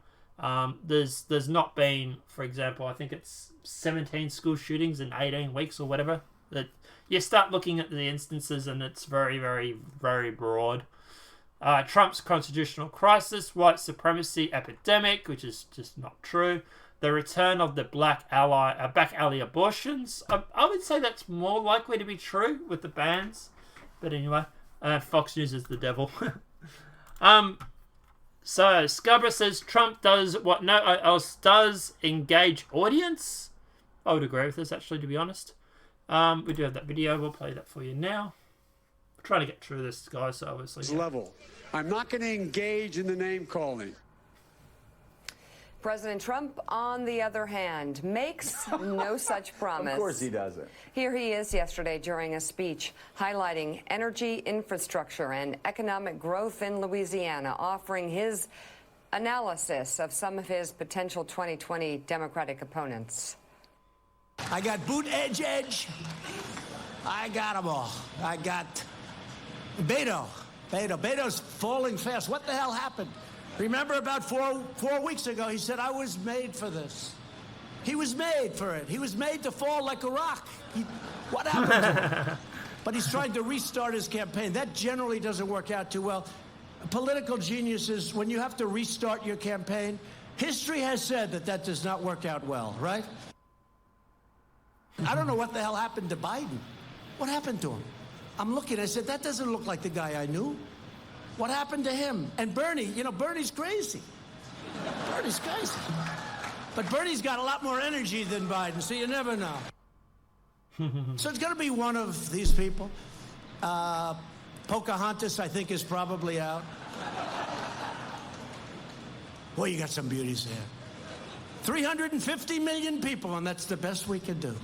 There's not been, for example, I think it's 17 school shootings in 18 weeks or whatever. That you start looking at the instances and it's very, very, very broad. Trump's constitutional crisis, white supremacy epidemic, which is just not true. The return of the back alley abortions. I would say that's more likely to be true with the bans. But anyway, Fox News is the devil. So Scarborough says Trump does what no one else does, engage audience. I would agree with this, actually, to be honest. We do have that video. We'll play that for you now. We're trying to get through this, guys, so obviously. Level. I'm not going to engage in the name calling. President Trump, on the other hand, makes no such promise. Of course he doesn't. Here he is yesterday during a speech highlighting energy infrastructure and economic growth in Louisiana, offering his analysis of some of his potential 2020 Democratic opponents. I got boot edge. I got them all. I got Beto. Beto's falling fast. What the hell happened? Remember about four weeks ago, he said, I was made for this. He was made for it. He was made to fall like a rock. What happened to him? But he's trying to restart his campaign. That generally doesn't work out too well. Political geniuses, when you have to restart your campaign, history has said that does not work out well, right? I don't know what the hell happened to Biden. What happened to him? I'm looking, I said, that doesn't look like the guy I knew. What happened to him? And Bernie, Bernie's crazy. Bernie's crazy. But Bernie's got a lot more energy than Biden, so you never know. So it's going to be one of these people. Pocahontas, I think, is probably out. Well, you got some beauties there. 350 million people, and that's the best we can do.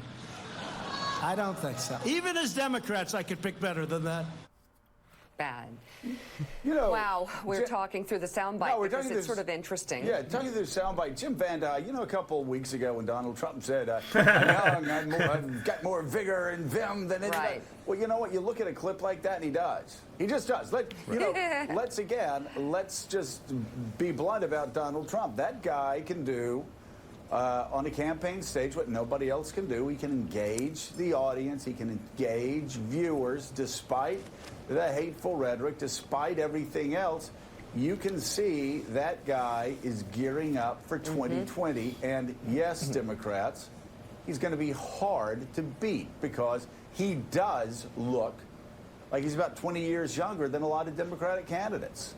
I don't think so. Even as Democrats, I could pick better than that. Bad. Wow, we're talking through the soundbite because it's sort of interesting. Yeah, talking through the soundbite. Jim Van Dyke, a couple of weeks ago when Donald Trump said, I've got more vigor and vim than anybody. Right. Well, you know what? You look at a clip like that and he does. He just does. Let's just be blunt about Donald Trump. That guy can do on a campaign stage what nobody else can do. He can engage the audience. He can engage viewers despite the hateful rhetoric, despite everything else. You can see that guy is gearing up for 2020. And yes, Democrats, he's going to be hard to beat because he does look like he's about 20 years younger than a lot of Democratic candidates.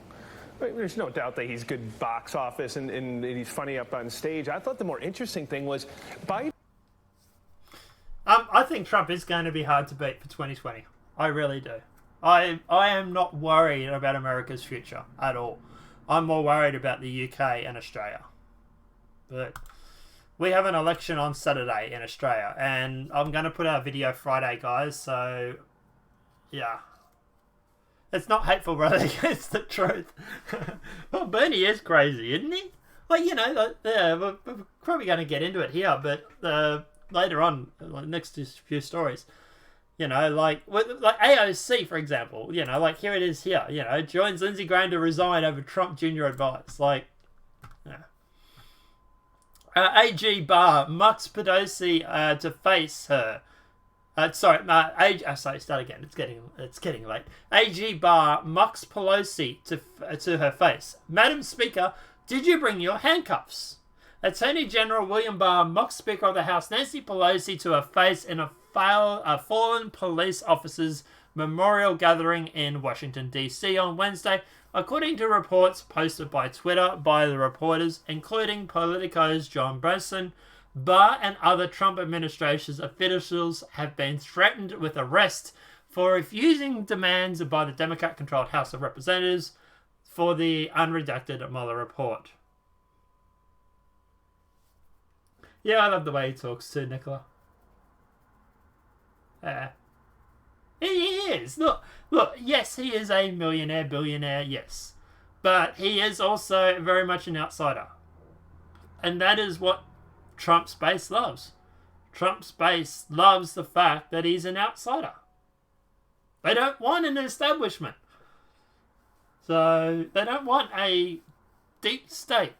There's no doubt that he's good box office and he's funny up on stage. I thought the more interesting thing was Biden. I think Trump is going to be hard to beat for 2020. I really do. I am not worried about America's future at all. I'm more worried about the UK and Australia. But we have an election on Saturday in Australia, and I'm going to put out a video Friday, guys, so yeah. It's not hateful, brother. It's the truth. Well, Bernie is crazy, isn't he? We're probably going to get into it here, but later on, next few stories, like AOC, for example, here it is here, joins Lindsey Graham to resign over Trump Jr. advice. AG Barr mucks Pelosi to face her. Start again. It's getting late. AG Barr mucks Pelosi to her face. Madam Speaker, did you bring your handcuffs? Attorney General William Barr mocked Speaker of the House Nancy Pelosi to her face in a fallen police officer's memorial gathering in Washington, D.C. on Wednesday, according to reports posted by Twitter by the reporters, including Politico's John Branson. Barr and other Trump administration's officials have been threatened with arrest for refusing demands by the Democrat-controlled House of Representatives for the unredacted Mueller report. Yeah, I love the way he talks too, Nicola. He is. Look, yes, he is a millionaire, billionaire, yes. But he is also very much an outsider. And that is what Trump's base loves. Trump's base loves the fact that he's an outsider. They don't want an establishment. So they don't want a deep state.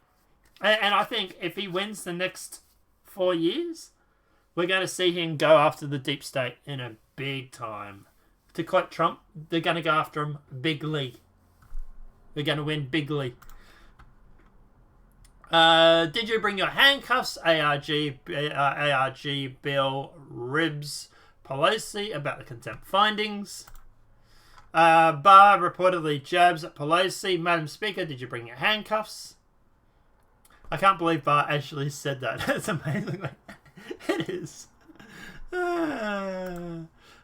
And I think if he wins the next 4 years, we're going to see him go after the deep state in a big time. To quote Trump, they're going to go after him bigly. They're going to win bigly. Did you bring your handcuffs? ARG Bill ribs Pelosi about the contempt findings. Barr reportedly jabs at Pelosi. Madam Speaker, did you bring your handcuffs? I can't believe Barr actually said that. It's amazing. It is.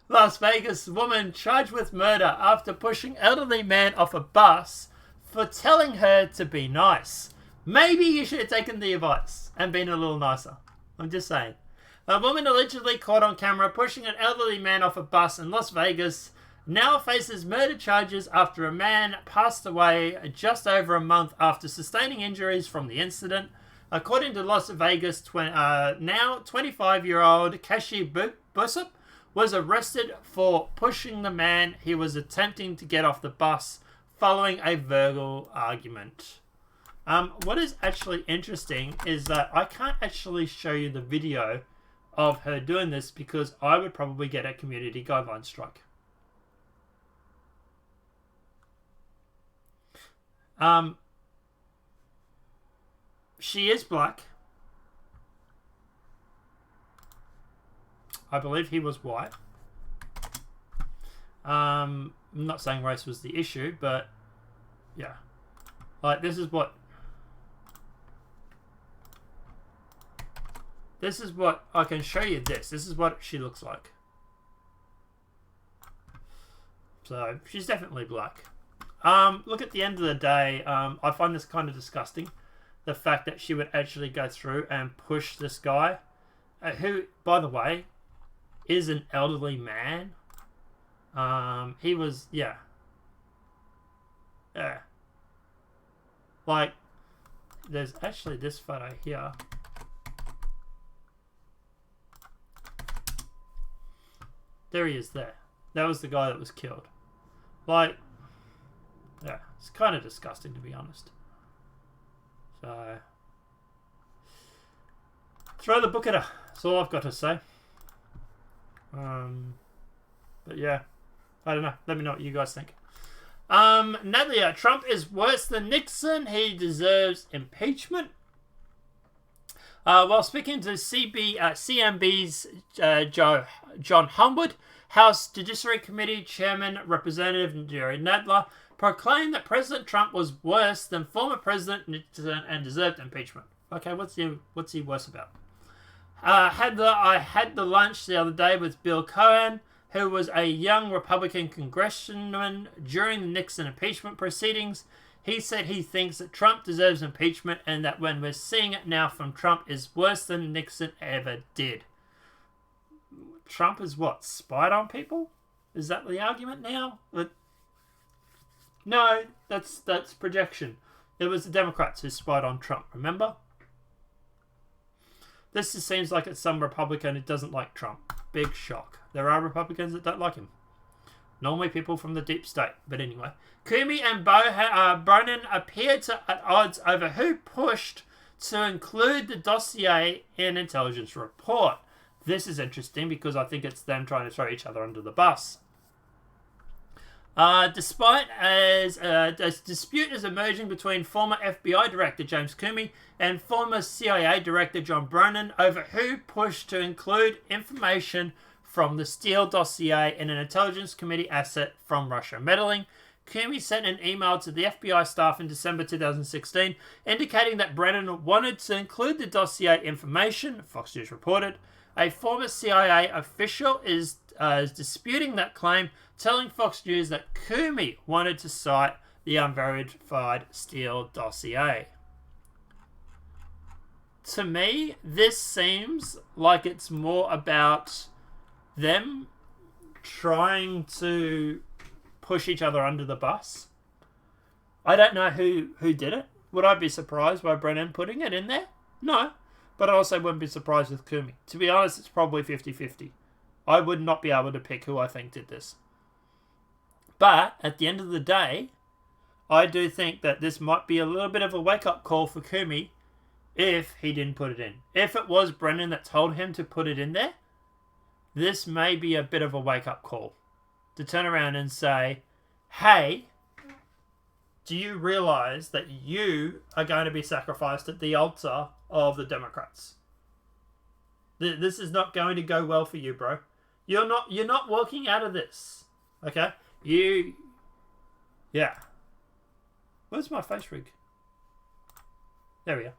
Las Vegas woman charged with murder after pushing elderly man off a bus for telling her to be nice. Maybe you should have taken the advice and been a little nicer. I'm just saying. A woman allegedly caught on camera pushing an elderly man off a bus in Las Vegas now faces murder charges after a man passed away just over a month after sustaining injuries from the incident. According to Las Vegas, now 25-year-old Kashi Busup was arrested for pushing the man he was attempting to get off the bus following a verbal argument. What is actually interesting is that I can't actually show you the video of her doing this because I would probably get a community guideline strike. She is black. I believe he was white. I'm not saying race was the issue, but yeah. Like, this is what I can show you this. This is what she looks like. So, she's definitely black. Look, at the end of the day, I find this kind of disgusting. The fact that she would actually go through and push this guy, who, by the way, is an elderly man. He was, yeah. Like, there's actually this photo here. There he is there. That was the guy that was killed. Like, yeah, it's kind of disgusting, to be honest. So, throw the book at her. That's all I've got to say. But yeah, I don't know. Let me know what you guys think. Natalia, Trump is worse than Nixon. He deserves impeachment. While speaking to CNBC's John Humwood, House Judiciary Committee Chairman Representative Jerry Nadler proclaimed that President Trump was worse than former President Nixon and deserved impeachment. Okay, what's he worse about? I had the lunch the other day with Bill Cohen, who was a young Republican congressman during the Nixon impeachment proceedings. He said he thinks that Trump deserves impeachment and that when we're seeing it now from Trump is worse than Nixon ever did. Trump is what? Spied on people? Is that the argument now? No, that's projection. It was the Democrats who spied on Trump, remember? This just seems like it's some Republican who doesn't like Trump. Big shock. There are Republicans that don't like him. Normally people from the deep state. But anyway. Comey and Brennan appeared at odds over who pushed to include the dossier in intelligence report. This is interesting because I think it's them trying to throw each other under the bus. Despite as a dispute is emerging between former FBI Director James Comey and former CIA Director John Brennan over who pushed to include information from the Steele dossier in an Intelligence Committee asset from Russia meddling. Comey sent an email to the FBI staff in December 2016 indicating that Brennan wanted to include the dossier information, Fox News reported. A former CIA official is disputing that claim, telling Fox News that Comey wanted to cite the unverified Steele dossier. To me, this seems like it's more about them trying to push each other under the bus. I don't know who did it. Would I be surprised by Brennan putting it in there? No. But I also wouldn't be surprised with Comey. To be honest, it's probably 50-50. I would not be able to pick who I think did this. But at the end of the day, I do think that this might be a little bit of a wake-up call for Comey if he didn't put it in. If it was Brennan that told him to put it in there, this may be a bit of a wake-up call to turn around and say, hey, do you realize that you are going to be sacrificed at the altar of the Democrats? This is not going to go well for you, bro. You're not walking out of this. Okay? Yeah. Where's my face rig? There we are.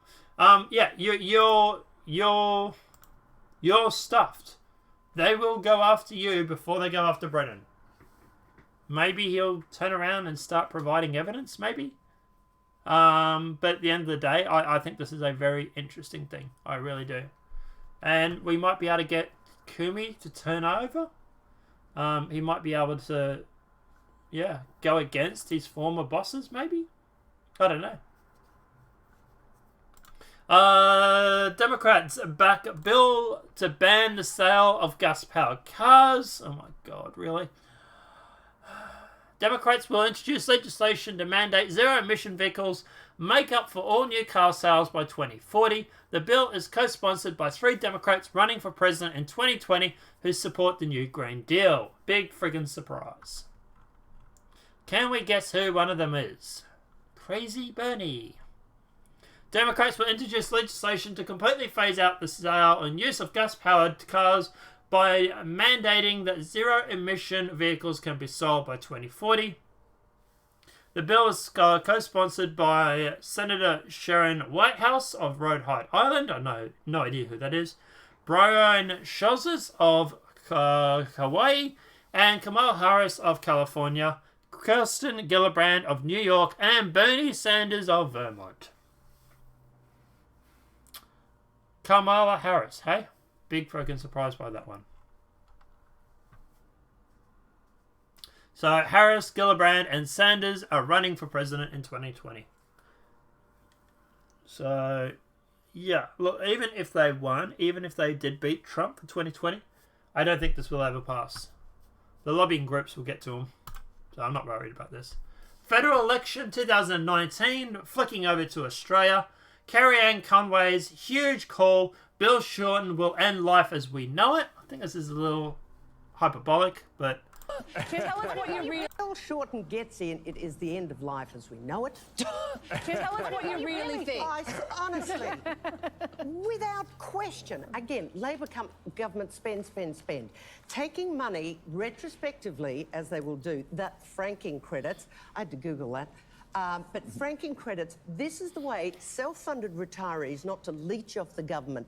Yeah, you're stuffed. They will go after you before they go after Brennan. Maybe he'll turn around and start providing evidence, maybe. But at the end of the day, I think this is a very interesting thing. I really do. And we might be able to get Kumi to turn over. He might be able to, yeah, go against his former bosses, maybe? I don't know. Democrats back a bill to ban the sale of gas-powered cars. Oh my God, really? Democrats will introduce legislation to mandate zero-emission vehicles make up for all new car sales by 2040. The bill is co-sponsored by 3 Democrats running for president in 2020 who support the new Green Deal. Big friggin' surprise. Can we guess who one of them is? Crazy Bernie. Democrats will introduce legislation to completely phase out the sale and use of gas-powered cars by mandating that zero-emission vehicles can be sold by 2040. The bill is co-sponsored by Senator Sharon Whitehouse of Rhode Island. I know no idea who that is. Brian Scholz of Hawaii and Kamala Harris of California, Kirsten Gillibrand of New York, and Bernie Sanders of Vermont. Kamala Harris, hey? Big freaking surprise by that one. So Harris, Gillibrand, and Sanders are running for president in 2020. So, yeah. Look, even if they won, even if they did beat Trump for 2020, I don't think this will ever pass. The lobbying groups will get to him. So I'm not worried about this. Federal election 2019, flicking over to Australia. Carrie-Anne Conway's huge call. Bill Shorten will end life as we know it. I think this is a little hyperbolic, but... Tell us what you really... Bill Shorten gets in, it is the end of life as we know it. Tell us what you really think. Honestly, without question. Again, Labor government spend. Taking money retrospectively, as they will do, that franking credits, I had to Google that, but franking credits, this is the way self-funded retirees, not to leech off the government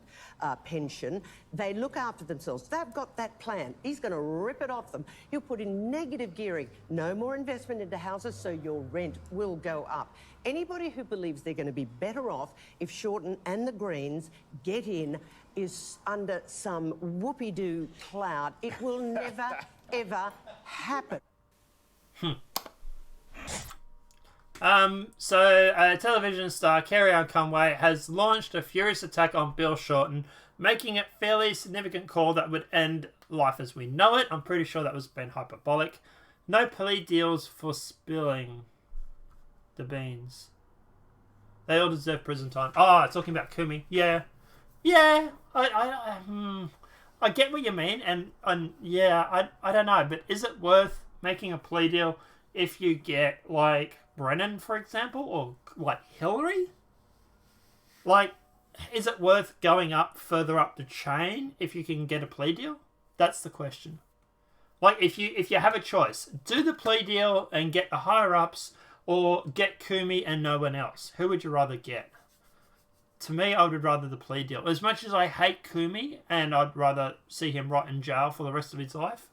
pension, they look after themselves. They've got that plan. He's going to rip it off them. He'll put in negative gearing. No more investment into houses, so your rent will go up. Anybody who believes they're going to be better off if Shorten and the Greens get in is under some whoopee-doo cloud. It will never, ever happen. So television star Carrie-Anne Conway has launched a furious attack on Bill Shorten, making it a fairly significant call that would end life as we know it. I'm pretty sure that was being hyperbolic. No plea deals for spilling the beans. They all deserve prison time. Oh, talking about Kumi. Yeah. I get what you mean, and yeah, I don't know, but is it worth making a plea deal if you get like Brennan, for example, or like Hillary? Like, is it worth going up further up the chain if you can get a plea deal? That's the question. Like, if you have a choice, do the plea deal and get the higher ups, or get Kumi and no one else. Who would you rather get? To me, I would rather the plea deal. As much as I hate Kumi, and I'd rather see him rot in jail for the rest of his life,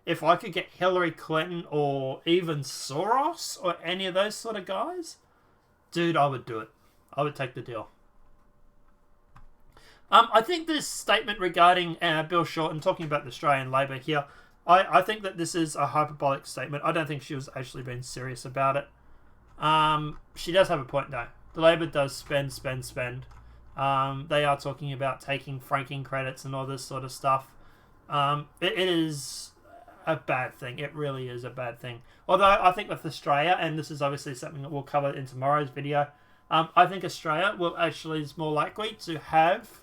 if I could get Hillary Clinton or even Soros or any of those sort of guys, dude, I would do it. I would take the deal. I think this statement regarding Bill Shorten, talking about the Australian Labor here, I think that this is a hyperbolic statement. I don't think she was actually being serious about it. She does have a point, though. The Labor does spend. They are talking about taking franking credits and all this sort of stuff. It is a bad thing. It really is a bad thing. Although I think with Australia, and this is obviously something that we'll cover in tomorrow's video, I think Australia will actually is more likely to have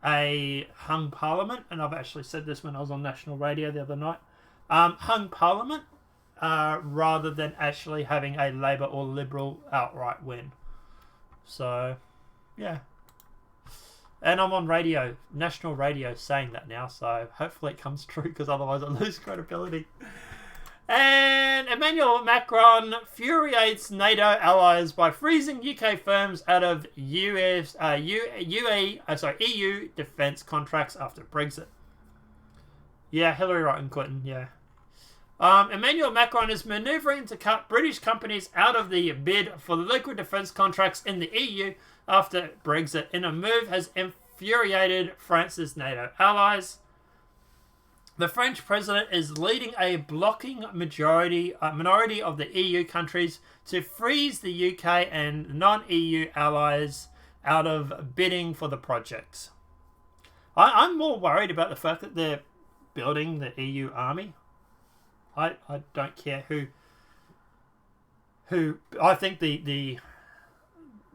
a hung parliament, and I've actually said this when I was on national radio the other night, hung parliament rather than actually having a Labor or Liberal outright win. So, yeah. And I'm on radio, national radio, saying that now, so hopefully it comes true, because otherwise I lose credibility. And Emmanuel Macron furiates NATO allies by freezing UK firms out of EU defence contracts after Brexit. Yeah, Hillary Rotten Clinton, yeah. Emmanuel Macron is manoeuvring to cut British companies out of the bid for the liquid defence contracts in the EU after Brexit, in a move has infuriated France's NATO allies. The French president is leading a blocking minority of the EU countries to freeze the UK and non-EU allies out of bidding for the project. I'm more worried about the fact that they're building the EU army. I don't care who I think the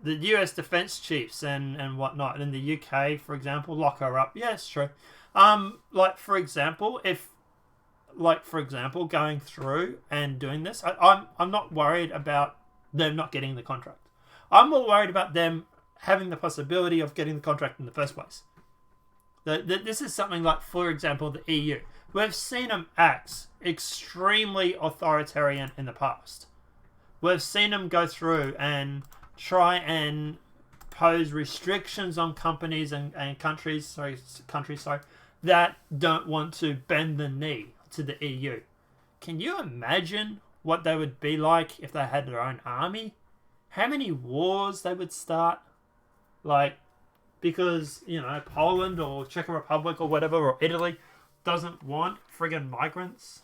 US defense chiefs and whatnot in the UK, for example, lock her up. Yeah, it's true. For example, going through and doing this, I'm not worried about them not getting the contract. I'm more worried about them having the possibility of getting the contract in the first place. This is something like, for example, the EU. We've seen them act extremely authoritarian in the past. We've seen them go through and try and pose restrictions on companies and countries that don't want to bend the knee to the EU. Can you imagine what they would be like if they had their own army? How many wars they would start? Because, Poland or Czech Republic or whatever, or Italy, doesn't want friggin' migrants.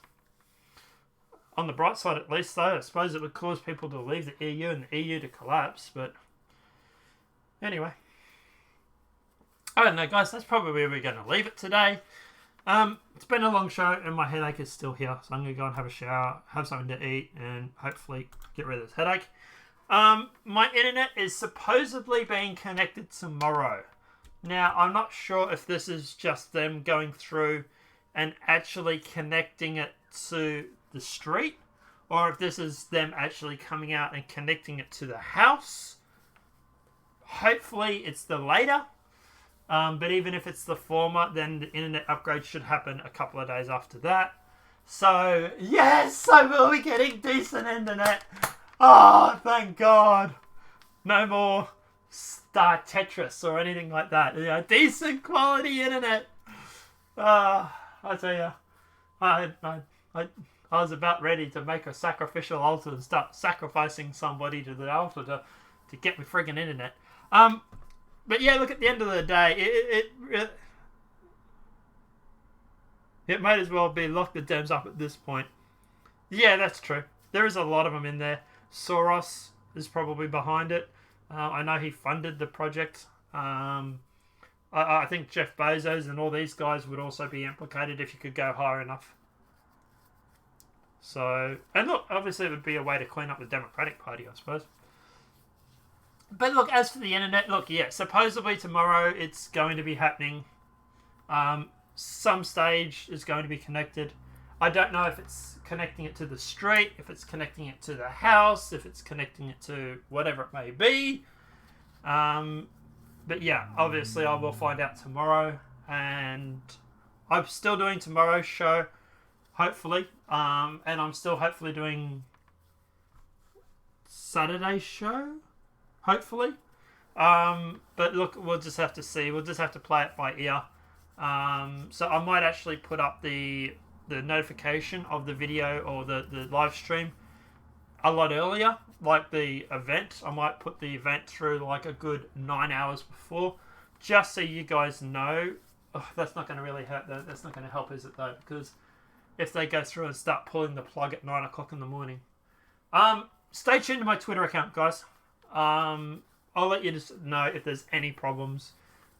On the bright side, at least, though, I suppose it would cause people to leave the EU and the EU to collapse, but anyway. I don't know, guys, that's probably where we're going to leave it today. It's been a long show, and my headache is still here, so I'm going to go and have a shower, have something to eat, and hopefully get rid of this headache. My internet is supposedly being connected tomorrow. Now, I'm not sure if this is just them going through and actually connecting it to the street, or if this is them actually coming out and connecting it to the house. Hopefully it's the later, but even if it's the former, then the internet upgrade should happen a couple of days after that. So yes, I will be getting decent internet. Oh, thank God. No more Star Tetris or anything like that. Decent quality internet. I tell you, I was about ready to make a sacrificial altar and start sacrificing somebody to the altar to get me friggin' internet. But yeah, look, at the end of the day, it might as well be lock the Dems up at this point. Yeah, that's true. There is a lot of them in there. Soros is probably behind it. I know he funded the project. I think Jeff Bezos and all these guys would also be implicated if you could go higher enough. So, and look, obviously it would be a way to clean up the Democratic Party, I suppose. But look, as for the internet, look, yeah, supposedly tomorrow it's going to be happening. Some stage is going to be connected. I don't know if it's connecting it to the street, if it's connecting it to the house, if it's connecting it to whatever it may be. But yeah, obviously I will find out tomorrow, and I'm still doing tomorrow's show, hopefully, and I'm still hopefully doing Saturday's show, hopefully. But look, we'll just have to see. We'll just have to play it by ear. So I might actually put up the notification of the video or the live stream a lot earlier, like the event. I might put the event through like a good 9 hours before, just so you guys know. That's not going to really hurt though. That's not going to help, is it though? Because if they go through and start pulling the plug at 9 o'clock in the morning. Stay tuned to my Twitter account, guys. I'll let you just know if there's any problems.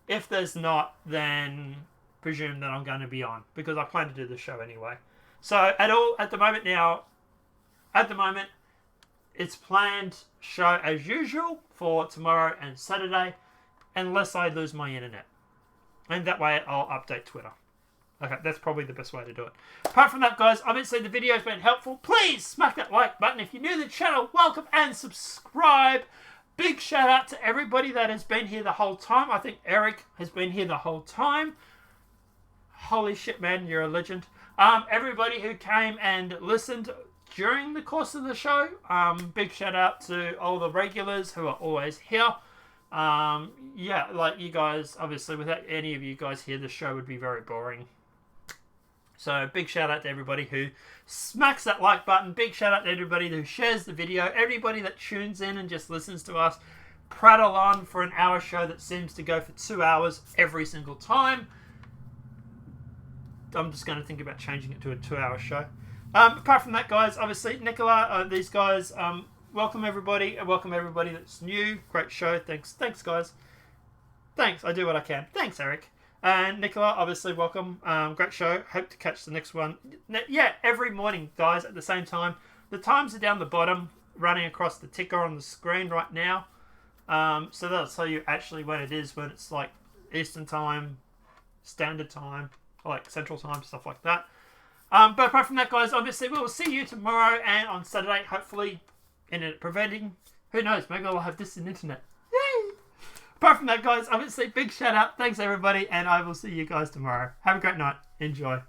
If there's not, then presume that I'm going to be on, because I plan to do the show anyway. So at the moment, it's planned show as usual for tomorrow and Saturday, unless I lose my internet. And that way I'll update Twitter. Okay, that's probably the best way to do it. Apart from that, guys, obviously the video's been helpful. Please smack that like button. If you're new to the channel, welcome and subscribe. Big shout out to everybody that has been here the whole time. I think Eric has been here the whole time. Holy shit, man, you're a legend. Everybody who came and listened during the course of the show, big shout out to all the regulars who are always here. Yeah, like you guys, obviously, without any of you guys here, the show would be very boring. So, big shout out to everybody who smacks that like button. Big shout out to everybody who shares the video. Everybody that tunes in and just listens to us prattle on for an hour show that seems to go for 2 hours every single time. I'm just going to think about changing it to a 2-hour show. Apart from that, guys, obviously, Nicola, these guys, welcome everybody. Welcome everybody that's new. Great show. Thanks, guys. Thanks. I do what I can. Thanks, Eric. And Nicola, obviously, welcome. Great show. Hope to catch the next one. Yeah, every morning, guys, at the same time. The times are down the bottom, running across the ticker on the screen right now. So that'll tell you actually when it is, when it's like Eastern time, Standard time, like Central time, stuff like that. But apart from that, guys, obviously, we will see you tomorrow and on Saturday, hopefully, internet preventing. Who knows? Maybe I'll have distant internet. Yay! Apart from that, guys, obviously, big shout out. Thanks, everybody, and I will see you guys tomorrow. Have a great night. Enjoy.